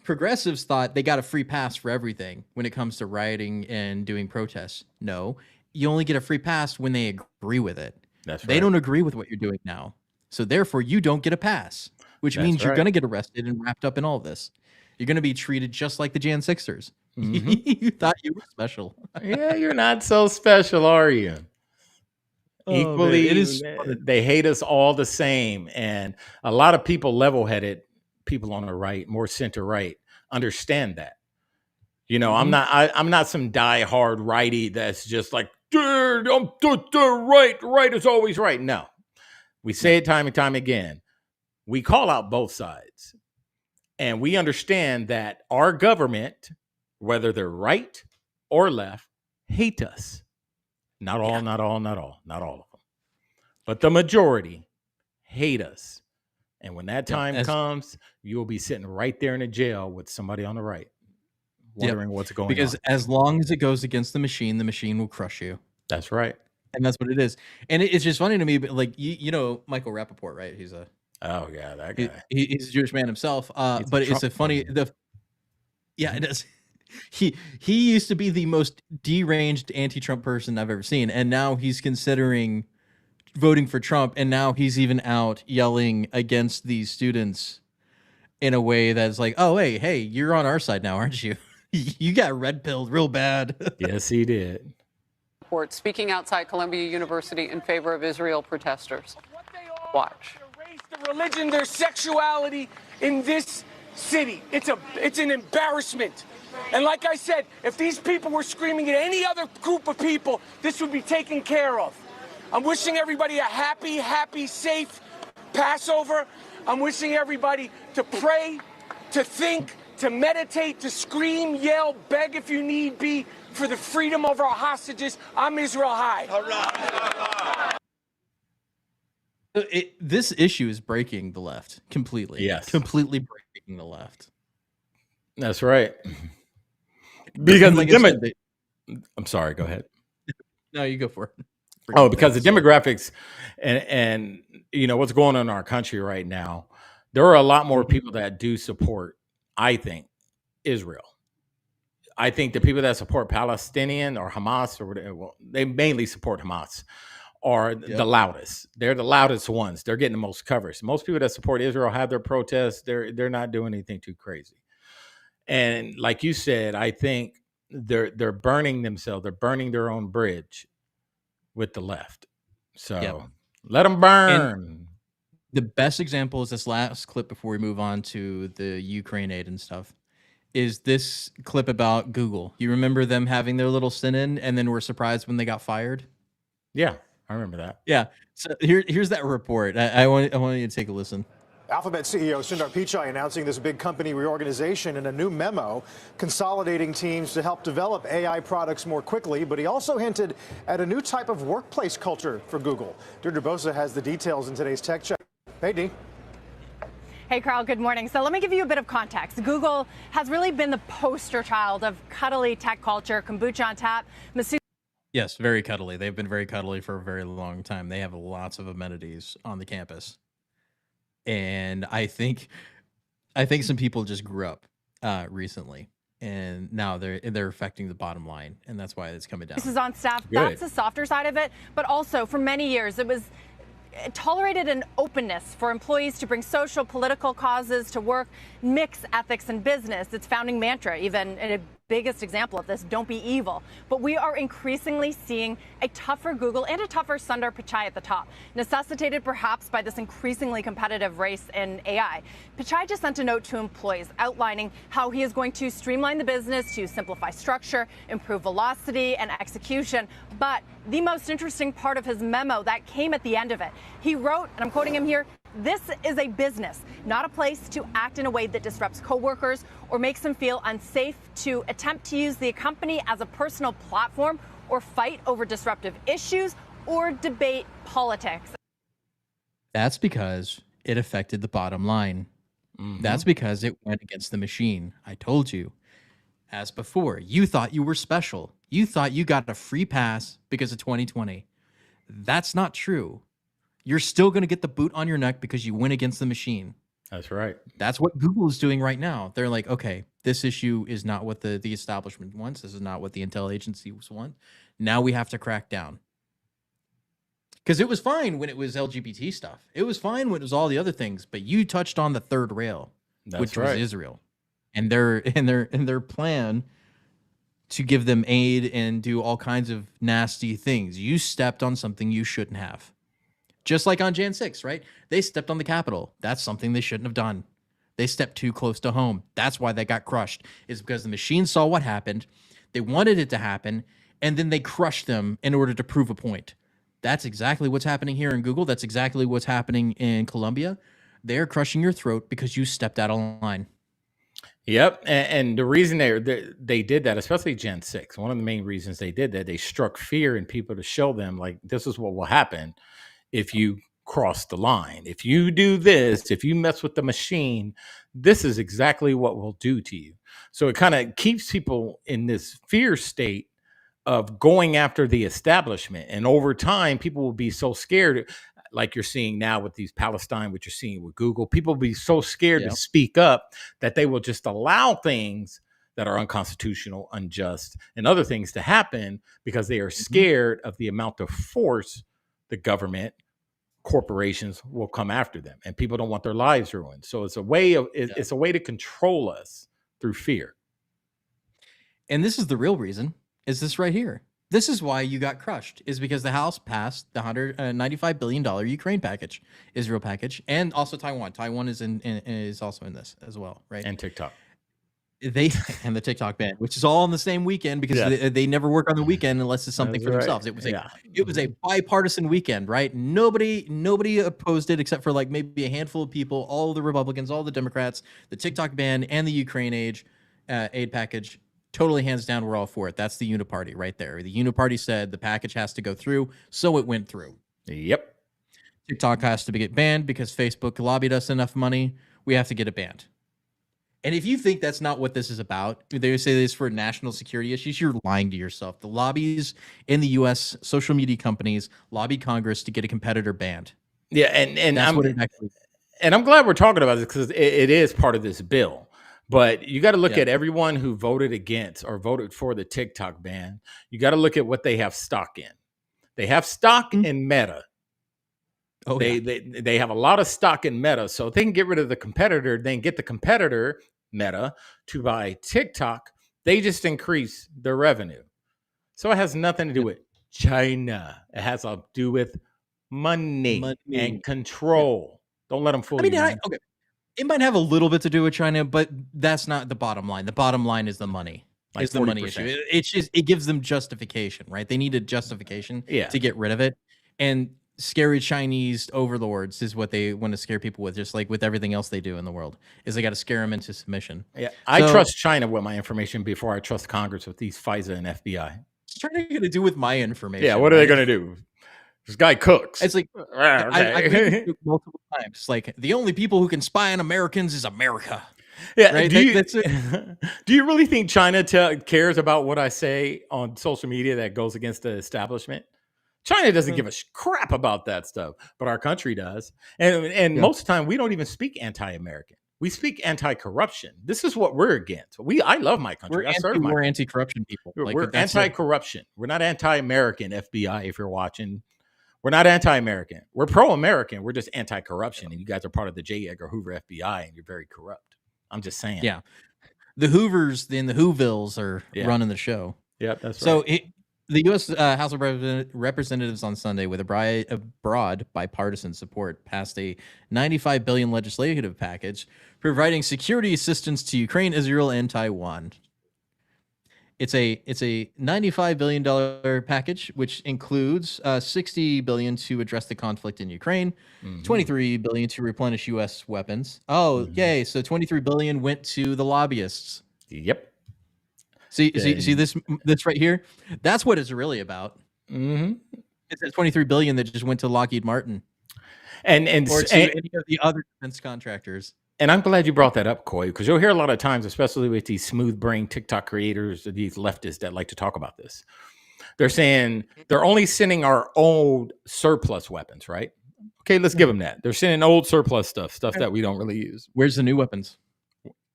progressives thought they got a free pass for everything when it comes to rioting and doing protests. No, you only get a free pass when they agree with it. That's right. They don't agree with what you're doing now. So therefore, you don't get a pass, which means you're going to get arrested and wrapped up in all of this. You're going to be treated just like the Jan Sixers. Mm-hmm. You thought you were special. Yeah, you're not so special, are you? Equally, man, it is. They hate us all the same. And a lot of people, level-headed people on the right, more center-right, understand that. You know, I'm not some die-hard righty that's just like, I'm right is always right. No. We say it time and time again. We call out both sides. And we understand that our government, whether they're right or left, hate us. Not all of them. But the majority hate us. And when that time comes, you'll be sitting right there in a jail with somebody on the right, wondering what's going on. Because as long as it goes against the machine will crush you. That's right. And that's what it is. And it's just funny to me, but like, you know, Michael Rappaport, right? He's a... Oh, yeah, that guy. He's a Jewish man himself. But it's a funny... it is. He used to be the most deranged anti-Trump person I've ever seen. And now he's considering voting for Trump. And now he's even out yelling against these students in a way that's like, oh, hey, you're on our side now, aren't you? You got red-pilled real bad. Yes, he did. Speaking outside Columbia University in favor of Israel protesters. Watch. Their race, their religion, their sexuality in this city. It's an embarrassment. And like I said, if these people were screaming at any other group of people, this would be taken care of. I'm wishing everybody a happy, safe Passover. I'm wishing everybody to pray, to think, to meditate, to scream, yell, beg if you need be, for the freedom of our hostages. I'm Israel High. All right. This issue is breaking the left completely. Yes. Completely breaking the left. That's right. Because I'm sorry, go ahead. No, you go for it. Because the demographics and you know what's going on in our country right now, there are a lot more people that do support, I think, Israel. I think the people that support Palestinian or Hamas or whatever, well, they mainly support Hamas, are the loudest. They're the loudest ones. They're getting the most coverage. Most people that support Israel have their protests. They're not doing anything too crazy. And like you said, I think they're burning themselves. They're burning their own bridge with the left. So let them burn. And the best example is this last clip before we move on to the Ukraine aid and stuff. Is this clip about Google. You remember them having their little sit-in and then were surprised when they got fired? Yeah, I remember that. Yeah. So here's that report. I want you to take a listen. Alphabet CEO Sundar Pichai announcing this big company reorganization in a new memo, consolidating teams to help develop AI products more quickly. But he also hinted at a new type of workplace culture for Google. Deirdre Bosa has the details in today's Tech Check. Hey, Dee. Hey, Carl, good morning. So let me give you a bit of context. Google has really been the poster child of cuddly tech culture, kombucha on tap. Yes, very cuddly. They've been very cuddly for a very long time. They have lots of amenities on the campus. And I think some people just grew up recently, and now they're affecting the bottom line, and that's why it's coming down. This is on staff. Good. That's the softer side of it. But also, for many years, it tolerated an openness for employees to bring social, political causes to work, mix ethics and business. Its founding mantra, even a biggest example of this, don't be evil. But we are increasingly seeing a tougher Google and a tougher Sundar Pichai at the top, necessitated perhaps by this increasingly competitive race in AI. Pichai just sent a note to employees outlining how he is going to streamline the business to simplify structure, improve velocity and execution. But the most interesting part of his memo that came at the end of it, he wrote, and I'm quoting him here, "This is a business, not a place to act in a way that disrupts coworkers or makes them feel unsafe to attempt to use the company as a personal platform or fight over disruptive issues or debate politics." That's because it affected the bottom line. That's because it went against the machine. I told you. As before, you thought you were special. You thought you got a free pass because of 2020. That's not true. You're still going to get the boot on your neck because you went against the machine. That's right. That's what Google is doing right now. They're like, okay, this issue is not what the establishment wants. This is not what the intel agencies want. Now we have to crack down. Because it was fine when it was LGBT stuff. It was fine when it was all the other things. But you touched on the third rail, which was Israel, and their plan to give them aid and do all kinds of nasty things. You stepped on something you shouldn't have. Just like on Jan 6, right? They stepped on the Capitol. That's something they shouldn't have done. They stepped too close to home. That's why they got crushed, is because the machine saw what happened. They wanted it to happen, and then they crushed them in order to prove a point. That's exactly what's happening here in Google. That's exactly what's happening in Colombia. They're crushing your throat because you stepped out of line. Yep, and the reason they did that, especially Gen 6, one of the main reasons they did that, they struck fear in people to show them, like, this is what will happen if you cross the line. If you do this, if you mess with the machine, this is exactly what we'll do to you. So it kind of keeps people in this fear state of going after the establishment. And over time, people will be so scared, like you're seeing now with these Palestine, what you're seeing with Google. People will be so scared to speak up that they will just allow things that are unconstitutional, unjust, and other things to happen because they are scared of the amount of force the government, corporations will come after them, and people don't want their lives ruined. So it's a way to control us through fear. And this is the real reason, is this right here. This is why you got crushed, is because the House passed the $195 billion Ukraine package, Israel package, and also Taiwan. Taiwan is also in this as well, right? And TikTok. And the TikTok ban, which is all on the same weekend because they never work on the weekend unless it's something for themselves. It was a bipartisan weekend, right? Nobody opposed it except for like maybe a handful of people, all the Republicans, all the Democrats. The TikTok ban and the Ukraine aid package, totally hands down, we're all for it. That's the uniparty right there. The uniparty said the package has to go through, so it went through. Yep. TikTok has to get banned because Facebook lobbied us enough money. We have to get it banned. And if you think that's not what this is about, they say this for national security issues, you're lying to yourself. The lobbies in the U.S., social media companies lobby Congress to get a competitor banned. Yeah, and I'm glad we're talking about this because it is part of this bill. But you got to look at everyone who voted against or voted for the TikTok ban. You got to look at what they have stock in. They have stock in Meta. Oh, they have a lot of stock in Meta, so if they can get rid of the competitor, then get the competitor Meta to buy TikTok, they just increase their revenue. So it has nothing to do with China. It has to do with money. And control. Don't let them fool you. Okay, it might have a little bit to do with China, but that's not the bottom line. The bottom line is the money. Like is the money issue. It's just it gives them justification, right? They need a justification to get rid of it. And scary Chinese overlords is what they want to scare people with, just like with everything else they do in the world, is they got to scare them into submission. Yeah, I trust China with my information before I trust Congress with these FISA and FBI. What's China going to do with my information? Yeah, what are they going to do? This guy cooks. It's like Okay. I've made this joke multiple times. Like the only people who can spy on Americans is America. Yeah. Right? Do you really think China cares about what I say on social media that goes against the establishment? China doesn't give a crap about that stuff, but our country does. And most of the time, we don't even speak anti-American. We speak anti-corruption. This is what we're against. I love my country. We're anti-corruption people. We're anti-corruption. We're not anti-American, FBI, if you're watching. We're not anti-American. We're pro-American. We're just anti-corruption. And you guys are part of the J. Edgar Hoover FBI, and you're very corrupt. I'm just saying. Yeah. The Hoovers and the Whovilles are running the show. Yeah, that's so right. The U.S. House of Representatives on Sunday, with a broad bipartisan support, passed a $95 billion legislative package providing security assistance to Ukraine, Israel, and Taiwan. It's a $95 billion package, which includes $60 billion to address the conflict in Ukraine, $23 billion to replenish U.S. weapons. Oh, yay! So $23 billion went to the lobbyists. Yep. See this right here? That's what it's really about. Mm-hmm. It's that $23 billion that just went to Lockheed Martin, and or to any of the other defense contractors. And I'm glad you brought that up, Coy, because you'll hear a lot of times, especially with these smooth brain TikTok creators, these leftists that like to talk about this. They're saying they're only sending our old surplus weapons, right? Okay, let's give them that. They're sending old surplus stuff that we don't really use. Where's the new weapons?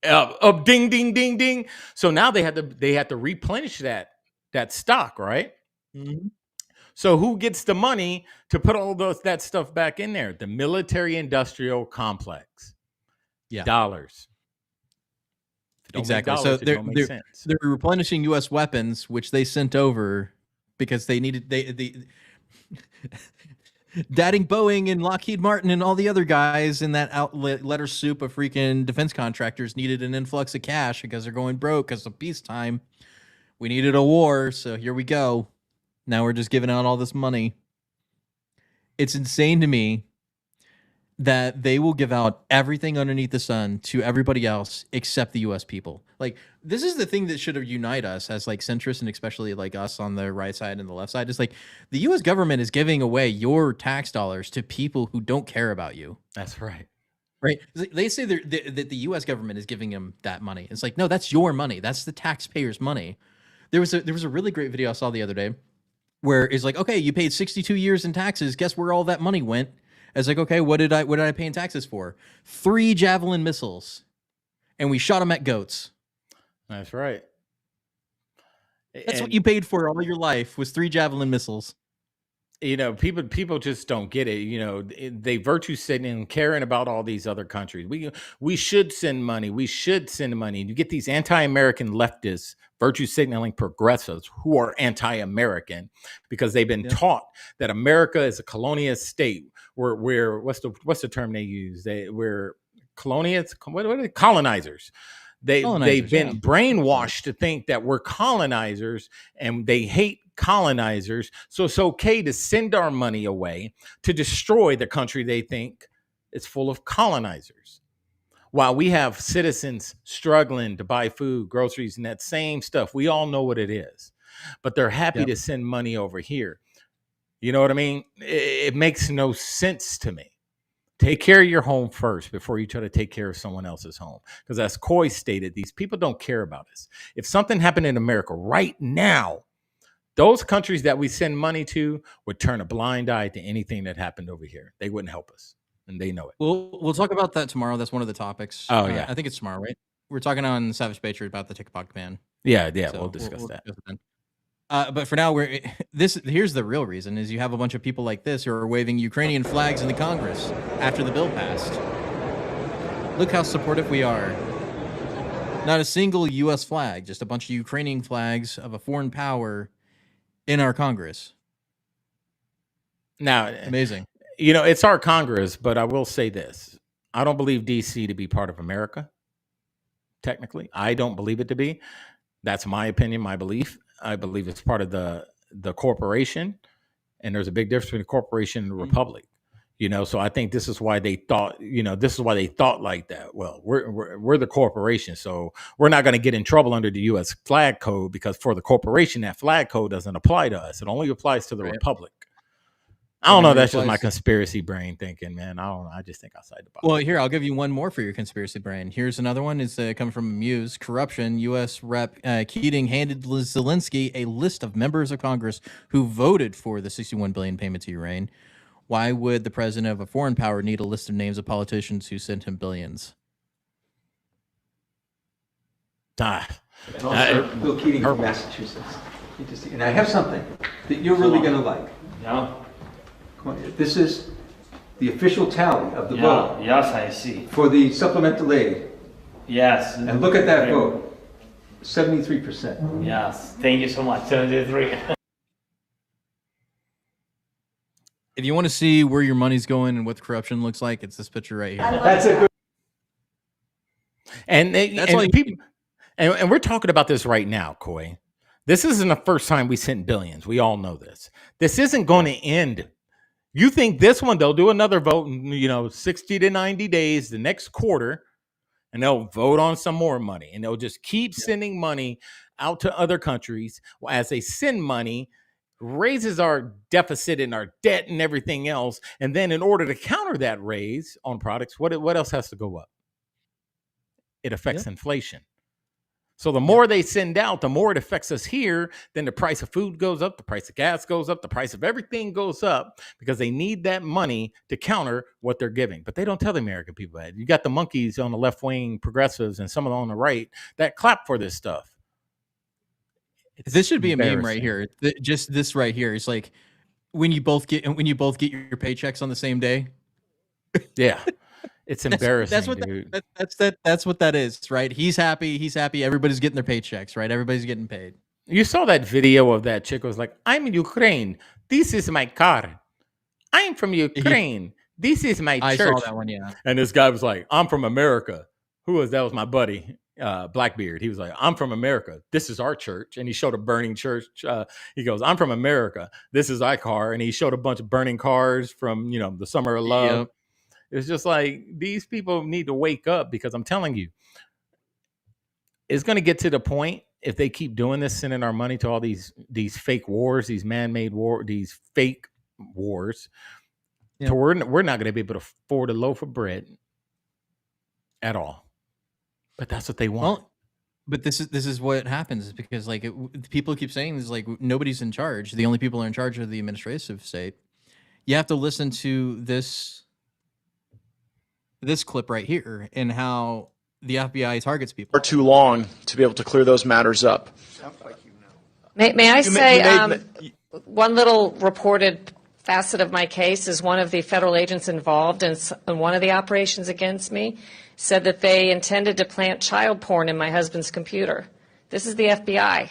Ding, ding, ding, ding. So now they have to replenish that stock, right? Mm-hmm. So who gets the money to put all that stuff back in there? The military-industrial complex. Yeah. Dollars. Exactly. So they're replenishing U.S. weapons, which they sent over because they needed dadding Boeing and Lockheed Martin and all the other guys in that letter soup of freaking defense contractors needed an influx of cash because they're going broke because of peacetime. We needed a war, so here we go. Now we're just giving out all this money. It's insane to me that they will give out everything underneath the sun to everybody else except the U.S. people. Like, this is the thing that should unite us as like centrists, and especially like us on the right side and the left side. It's like the U.S. government is giving away your tax dollars to people who don't care about you. That's right. Right? They say that the U.S. government is giving them that money. It's like, no, that's your money. That's the taxpayers' money. There was a really great video I saw the other day where it's like, okay, you paid 62 years in taxes. Guess where all that money went? It's like, okay, what did I pay in taxes for? 3 Javelin missiles, and we shot them at goats. That's right. That's what you paid for all your life, was 3 Javelin missiles. You know, people just don't get it. You know, they virtue signaling, caring about all these other countries. We should send money. We should send money. And you get these anti-American leftists, virtue signaling progressives who are anti-American because they've been taught that America is a colonialist state. We're what's the term they use? We're colonialists. What are they? Colonizers. They've been brainwashed to think that we're colonizers, and they hate colonizers. So it's okay to send our money away to destroy the country they think is full of colonizers. While we have citizens struggling to buy food, groceries, and that same stuff, we all know what it is. But they're happy to send money over here. You know what I mean? It makes no sense to me. Take care of your home first before you try to take care of someone else's home. Because as Coy stated, these people don't care about us. If something happened in America right now, those countries that we send money to would turn a blind eye to anything that happened over here. They wouldn't help us, and they know it. We'll talk about that tomorrow. That's one of the topics. Oh, yeah. I think it's tomorrow, right? We're talking on Savage Patriot about the TikTok ban. Yeah, So we'll discuss that. it then. But for now, here's the real reason is you have a bunch of people like this who are waving Ukrainian flags in the Congress after the bill passed. Look how supportive we are. Not a single U.S. flag, just a bunch of Ukrainian flags of a foreign power in our Congress. Now, amazing. You know, it's our Congress, but I will say this. I don't believe D.C. to be part of America, technically. I don't believe it to be. That's my opinion, my belief. I believe it's part of the corporation, and there's a big difference between a corporation and a republic. You know, so I think this is why they thought. You know, this is why they thought like that. Well, we're the corporation, so we're not going to get in trouble under the U.S. flag code because for the corporation, that flag code doesn't apply to us. It only applies to the republic. I don't know. Whenever he That's just my applies. conspiracy brain thinking, man. I don't know. I just think outside the box. Well, here, I'll give you one more for your conspiracy brain. Here's another one. It's coming from Muse. Corruption. U.S. Rep. Keating handed Zelensky a list of members of Congress who voted for the $61 billion payment to Ukraine. Why would the president of a foreign power need a list of names of politicians who sent him billions? And also, Bill Keating from Massachusetts. Interesting. And I have something that you're really going to like. Yeah. This is the official tally of the Yeah. vote. Yes, I see. For the supplemental aid. Yes. And look at that vote. 73%. Yes. Thank you so much. 73. If you want to see where your money's going and what the corruption looks like, it's this picture right here. That's a good. And That's why people, and we're talking about this right now, Coy. This isn't the first time we sent billions. We all know this. This isn't going to end. You think this one, they'll do another vote in, 60 to 90 days, the next quarter, and they'll vote on some more money. And they'll just keep sending money out to other countries. As they send money, raises our deficit and our debt and everything else. And then in order to counter that raise on products, what else has to go up? It affects inflation. So the more they send out, the more it affects us here. Then the price of food goes up, the price of gas goes up, the price of everything goes up because they need that money to counter what they're giving. But they don't tell the American people that. You got the monkeys on the left wing, progressives, and some of them on the right that clap for this stuff. This should be a meme right here. Just this right here. It's like when you both get your paychecks on the same day. Yeah. It's embarrassing. That's what that is, right? He's happy. Everybody's getting their paychecks, right? Everybody's getting paid. You saw that video of that chick who was like, I'm in Ukraine. This is my car. I'm from Ukraine. This is my church. I saw that one, yeah. And this guy was like, I'm from America. Who was that? Was my buddy, Blackbeard. He was like, I'm from America. This is our church. And he showed a burning church. He goes, I'm from America. This is our car. And he showed a bunch of burning cars from, the Summer of Love. Yep. It's just like these people need to wake up because I'm telling you, it's going to get to the point if they keep doing this, sending our money to all these fake wars, these man-made war, these fake wars. Yeah. So we're not going to be able to afford a loaf of bread at all. But that's what they want. Well, but this is what happens because people keep saying this, nobody's in charge. The only people who are in charge are the administrative state. You have to listen to this clip right here and how the FBI targets people. Or too long to be able to clear those matters up. May I say one little reported facet of my case is one of the federal agents involved in one of the operations against me said that they intended to plant child porn in my husband's computer. This is the FBI.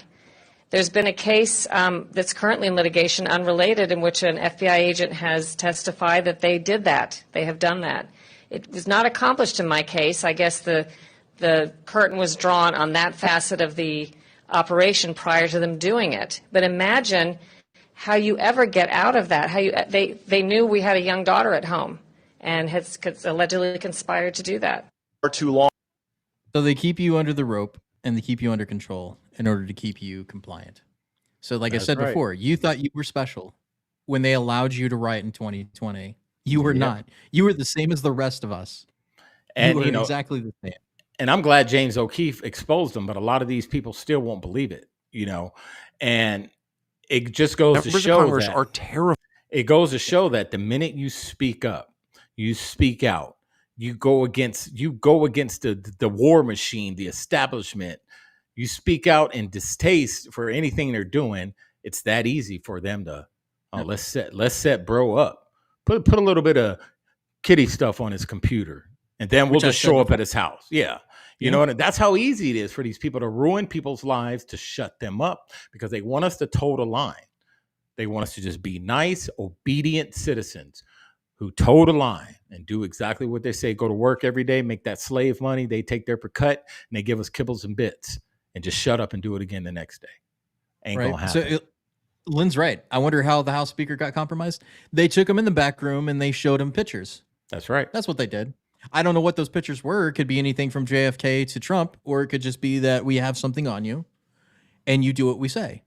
There's been a case that's currently in litigation unrelated in which an FBI agent has testified that they did that. They have done that. It was not accomplished in my case. I guess the curtain was drawn on that facet of the operation prior to them doing it. But imagine how you ever get out of that. They knew we had a young daughter at home and had allegedly conspired to do that. Or too long. So they keep you under the rope and they keep you under control in order to keep you compliant. So like I said before, you thought you were special when they allowed you to riot in 2020. You were not. You were the same as the rest of us. And you were exactly the same. And I'm glad James O'Keefe exposed them, but a lot of these people still won't believe it, And it just goes to show Congress that are terrible. It goes to show that the minute you speak up, you speak out, you go against the war machine, the establishment. You speak out in distaste for anything they're doing. It's that easy for them to let's set bro up. Put a little bit of kitty stuff on his computer, and then we'll just show up at his house. Yeah. You know what? That's how easy it is for these people to ruin people's lives, to shut them up because they want us to toe the line. They want us to just be nice, obedient citizens who toe the line and do exactly what they say. Go to work every day, make that slave money. They take their per cut and they give us kibbles and bits and just shut up and do it again the next day. Ain't gonna happen. So Lynn's right. I wonder how the House Speaker got compromised. They took him in the back room and they showed him pictures. That's right. That's what they did. I don't know what those pictures were. It could be anything from JFK to Trump, or it could just be that we have something on you and you do what we say.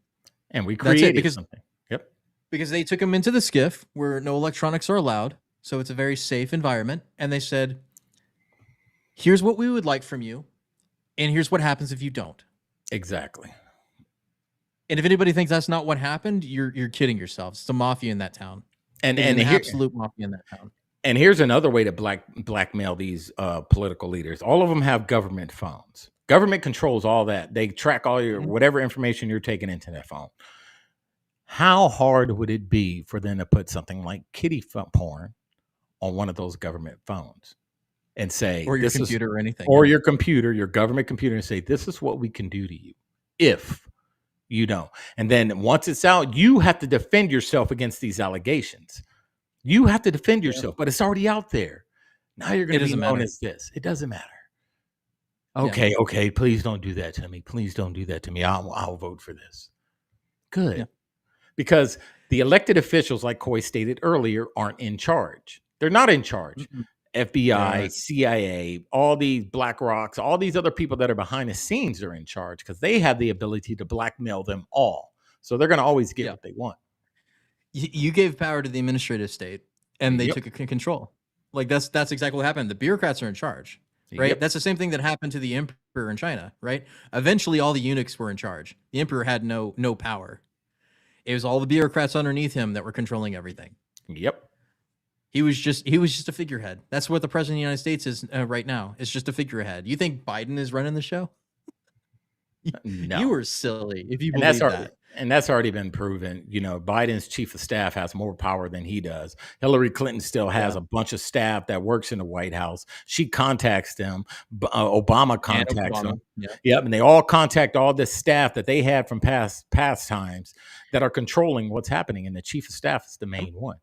And we created something. Yep. Because they took him into the skiff where no electronics are allowed. So it's a very safe environment. And they said, here's what we would like from you. And here's what happens if you don't. Exactly. And if anybody thinks that's not what happened, you're kidding yourselves. It's the mafia in that town. And It is an here, absolute mafia in that town. and here's another way to blackmail these political leaders. All of them have government phones. Government controls all that. They track all your whatever information you're taking into that phone. How hard would it be for them to put something like kitty porn on one of those government phones and say, Or your this is- computer or anything. or yeah. your computer, your government computer, and say, this is what we can do to you if you don't. And then once it's out, you have to defend yourself against these allegations. You have to defend yourself, but it's already out there. Now you're going It to be doesn't known matter. as this. It doesn't matter. Yeah. Okay, please don't do that to me. Please don't do that to me. I'll vote for this. Good. Yeah. Because the elected officials, like Coy stated earlier, aren't in charge. They're not in charge. FBI, Right. CIA, all these Black Rocks, all these other people that are behind the scenes are in charge because they have the ability to blackmail them all. So they're going to always get what they want. You gave power to the administrative state, and they Yep. took control. Like that's exactly what happened. The bureaucrats are in charge, right? Yep. That's the same thing that happened to the emperor in China, right? Eventually, all the eunuchs were in charge. The emperor had no power. It was all the bureaucrats underneath him that were controlling everything. Yep. He was just a figurehead. That's what the president of the United States is right now. It's just a figurehead. You think Biden is running the show? No. You were silly if you And believe that's that. that's already been proven. You know, Biden's chief of staff has more power than he does. Hillary Clinton still has a bunch of staff that works in the White House. She contacts them. Obama contacts them. Yeah. Yep, and they all contact all this staff that they had from past times that are controlling what's happening, and the chief of staff is the main one.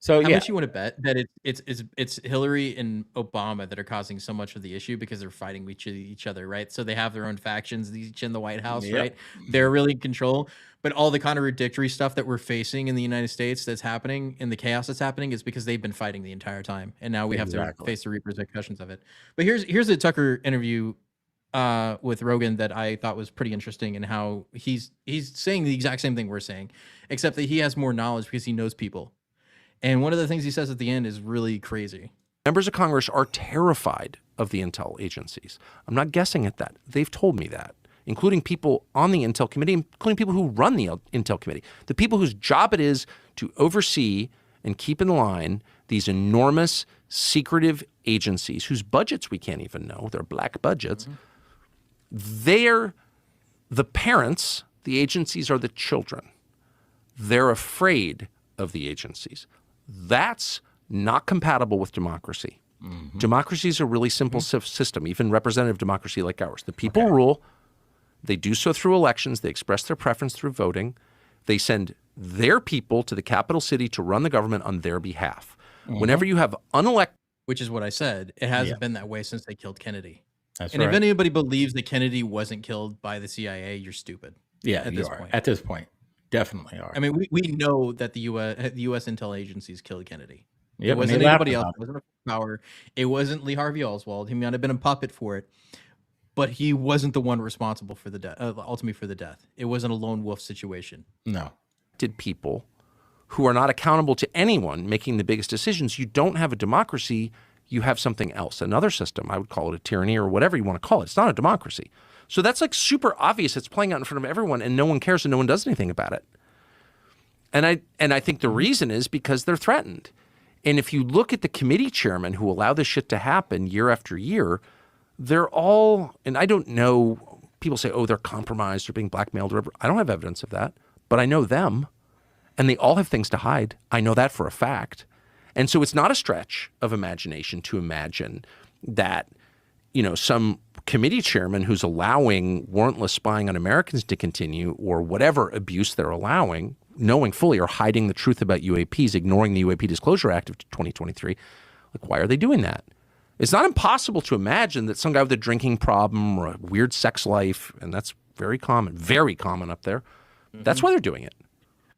So How yeah, much you want to bet that it's Hillary and Obama that are causing so much of the issue because they're fighting with each other, right? So they have their own factions, each in the White House, Yep. right? They're really in control. But all the contradictory stuff that we're facing in the United States that's happening, and the chaos that's happening, is because they've been fighting the entire time, and now we have to Exactly. face the repercussions of it. But here's a Tucker interview with Rogan that I thought was pretty interesting, and how he's saying the exact same thing we're saying, except that he has more knowledge because he knows people. And one of the things he says at the end is really crazy. Members of Congress are terrified of the intel agencies. I'm not guessing at that. They've told me that, including people on the Intel Committee, including people who run the Intel Committee, the people whose job it is to oversee and keep in line these enormous, secretive agencies whose budgets we can't even know. They're black budgets. They're the parents. The agencies are the children. They're afraid of the agencies. That's not compatible with democracy. Democracy is a really simple system, even representative democracy like ours. The people rule. They do so through elections. They express their preference through voting. They send their people to the capital city to run the government on their behalf. Whenever you have unelected... Which is what I said. It hasn't been that way since they killed Kennedy. That's and right. if anybody believes that Kennedy wasn't killed by the CIA, you're stupid. Yeah, at you this are. point. At this point, definitely are. I mean, we know that the U.S. intel agencies killed Kennedy. Yep, It and wasn't they laughed anybody else. about It wasn't a power. It wasn't Lee Harvey Oswald. He might have been a puppet for it, but he wasn't the one responsible for the death. Ultimately, for the death, it wasn't a lone wolf situation. No. people who are not accountable to anyone making the biggest decisions, you don't have a democracy, you have something else, another system. I would call it a tyranny or whatever you want to call it. It's not a democracy. So that's like super obvious. It's playing out in front of everyone and no one cares and no one does anything about it. And I think the reason is because they're threatened. And if you look at the committee chairmen who allow this shit to happen year after year, they're all, and I don't know, people say, oh, they're compromised or being blackmailed or whatever. I don't have evidence of that, but I know them. And they all have things to hide. I know that for a fact. And so it's not a stretch of imagination to imagine that, you know, some committee chairman who's allowing warrantless spying on Americans to continue, or whatever abuse they're allowing, knowing fully or hiding the truth about UAPs, ignoring the UAP Disclosure Act of 2023. Like, why are they doing that? It's not impossible to imagine that some guy with a drinking problem or a weird sex life, and that's very common up there, that's why they're doing it.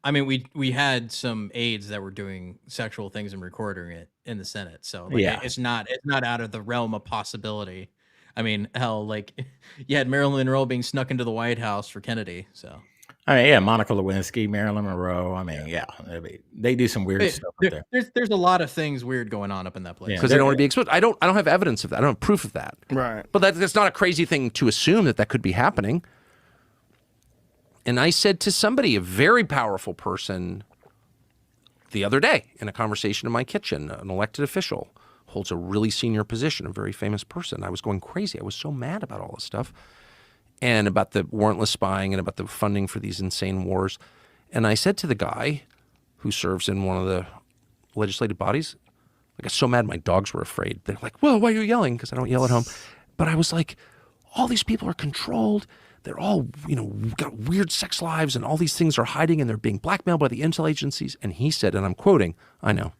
I mean, we had some aides that were doing sexual things and recording it in the Senate. So like, Yeah. it's not out of the realm of possibility. I mean, hell, like you had Marilyn Monroe being snuck into the White House for Kennedy. So I mean, yeah, Monica Lewinsky, Marilyn Monroe. I mean, yeah, they do some weird stuff up there. There's a lot of things weird going on up in that place. Because they don't want to be exposed. I don't have evidence of that. I don't have proof of that. Right. But that's not a crazy thing to assume that could be happening. And I said to somebody, a very powerful person, the other day in a conversation in my kitchen, an elected official, holds a really senior position, a very famous person. I was going crazy. I was so mad about all this stuff and about the warrantless spying and about the funding for these insane wars. And I said to the guy who serves in one of the legislative bodies, I got so mad my dogs were afraid. They're like, whoa, why are you yelling? Because I don't yell at home. But I was like, all these people are controlled. They're all, got weird sex lives and all these things are hiding and they're being blackmailed by the intel agencies. And he said, and I'm quoting, I know.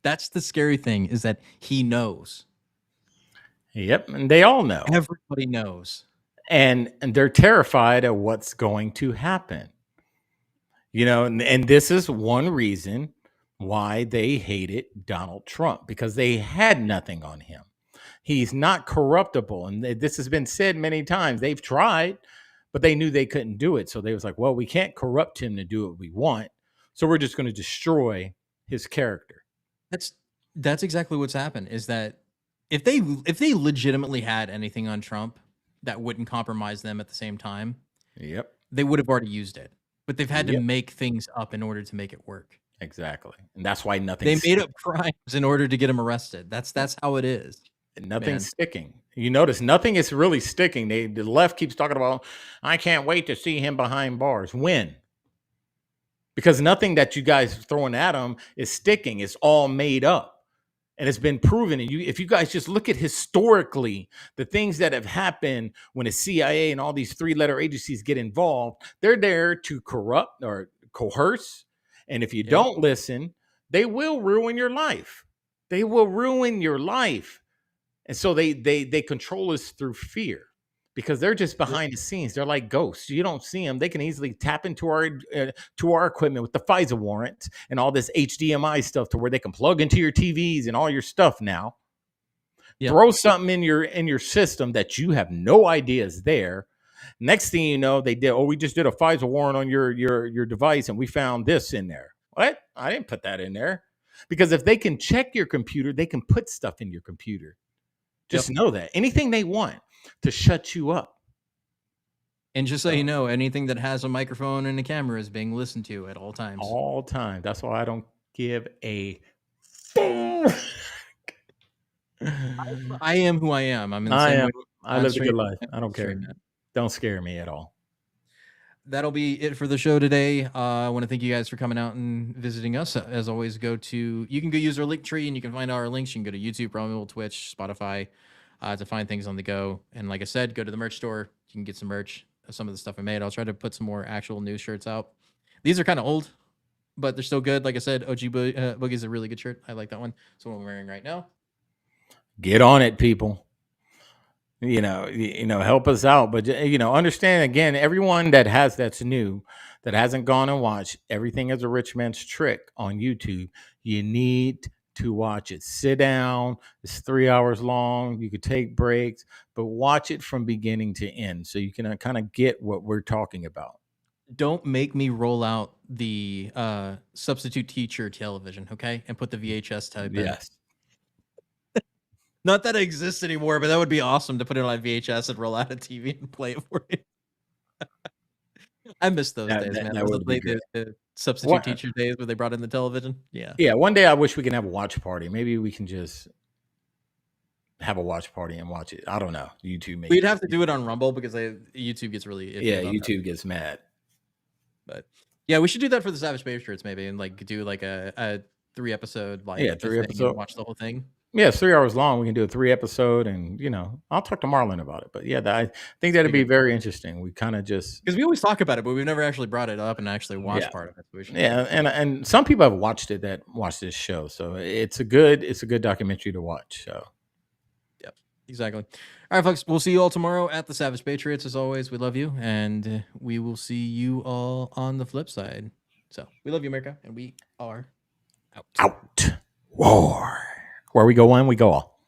That's the scary thing, is that he knows. Yep, and they all know. Everybody knows. And they're terrified of what's going to happen. And this is one reason why they hated Donald Trump, because they had nothing on him. He's not corruptible. And this has been said many times. They've tried, but they knew they couldn't do it. So they was like, well, we can't corrupt him to do what we want. So we're just going to destroy his character. That's exactly what's happened, is that if they legitimately had anything on Trump that wouldn't compromise them at the same time, they would have already used it. But they've had to make things up in order to make it work. Exactly. And that's why nothing. They made up crimes in order to get him arrested. That's how it is. Nothing's sticking. You notice nothing is really sticking. The left keeps talking about, I can't wait to see him behind bars. When? Because nothing that you guys are throwing at him is sticking. It's all made up. And it's been proven. And if you guys just look at historically, the things that have happened when the CIA and all these three-letter agencies get involved, they're there to corrupt or coerce. And if you don't listen, they will ruin your life. They will ruin your life. And so they control us through fear, because they're just behind the scenes. They're like ghosts. You don't see them. They can easily tap into our equipment with the FISA warrant and all this HDMI stuff, to where they can plug into your TVs and all your stuff now. Throw something in your system that you have no idea is there. Next thing you know, they did. Oh, we just did a FISA warrant on your device, and we found this in there. What? I didn't put that in there. Because if they can check your computer, they can put stuff in your computer. Just know that anything they want to shut you up. And just so you know, anything that has a microphone and a camera is being listened to at all times. All time. That's why I don't give a. I am who I am. I'm in the same way. I live a good life. I don't care. Don't scare me at all. That'll be it for the show today. I want to thank you guys for coming out and visiting us. As always, you can go use our link tree and you can find our links. You can go to YouTube, Rumble, Twitch, Spotify to find things on the go. And like I said, go to the merch store. You can get some merch of some of the stuff I made. I'll try to put some more actual news shirts out. These are kind of old, but they're still good. Like I said, OG Boogie is a really good shirt. I like that one. It's what I'm wearing right now. Get on it, people. Help us out. But, understand, again, everyone that's new, that hasn't gone and watched Everything is a Rich Man's Trick on YouTube, you need to watch it. Sit down. It's 3 hours long. You could take breaks, but watch it from beginning to end so you can kind of get what we're talking about. Don't make me roll out the substitute teacher television, okay? And put the VHS type in. Yes. Not that it exists anymore, but that would be awesome to put it on VHS and roll out a TV and play it for you. I miss those days, man. That would be the substitute teacher days where they brought in the television. Yeah. Yeah. One day I wish we can have a watch party. Maybe we can just have a watch party and watch it. I don't know. YouTube. Maybe. We'd have to do it on Rumble because YouTube gets really iffy. Yeah, YouTube gets mad. But yeah, we should do that for the Savage Patriots maybe, and do like a 3-episode watch the whole thing. Yeah, it's 3 hours long. We can do a 3-episode, and I'll talk to Marlon about it. But yeah, I think that'd be very interesting. We kind of just, because we always talk about it, but we've never actually brought it up and actually watched part of it. So and some people have watched it that watch this show, so it's a good documentary to watch. So, yep, exactly. All right, folks, we'll see you all tomorrow at the Savage Patriots. As always, we love you, and we will see you all on the flip side. So we love you, America, and we are out. War. Where we go one, we go all.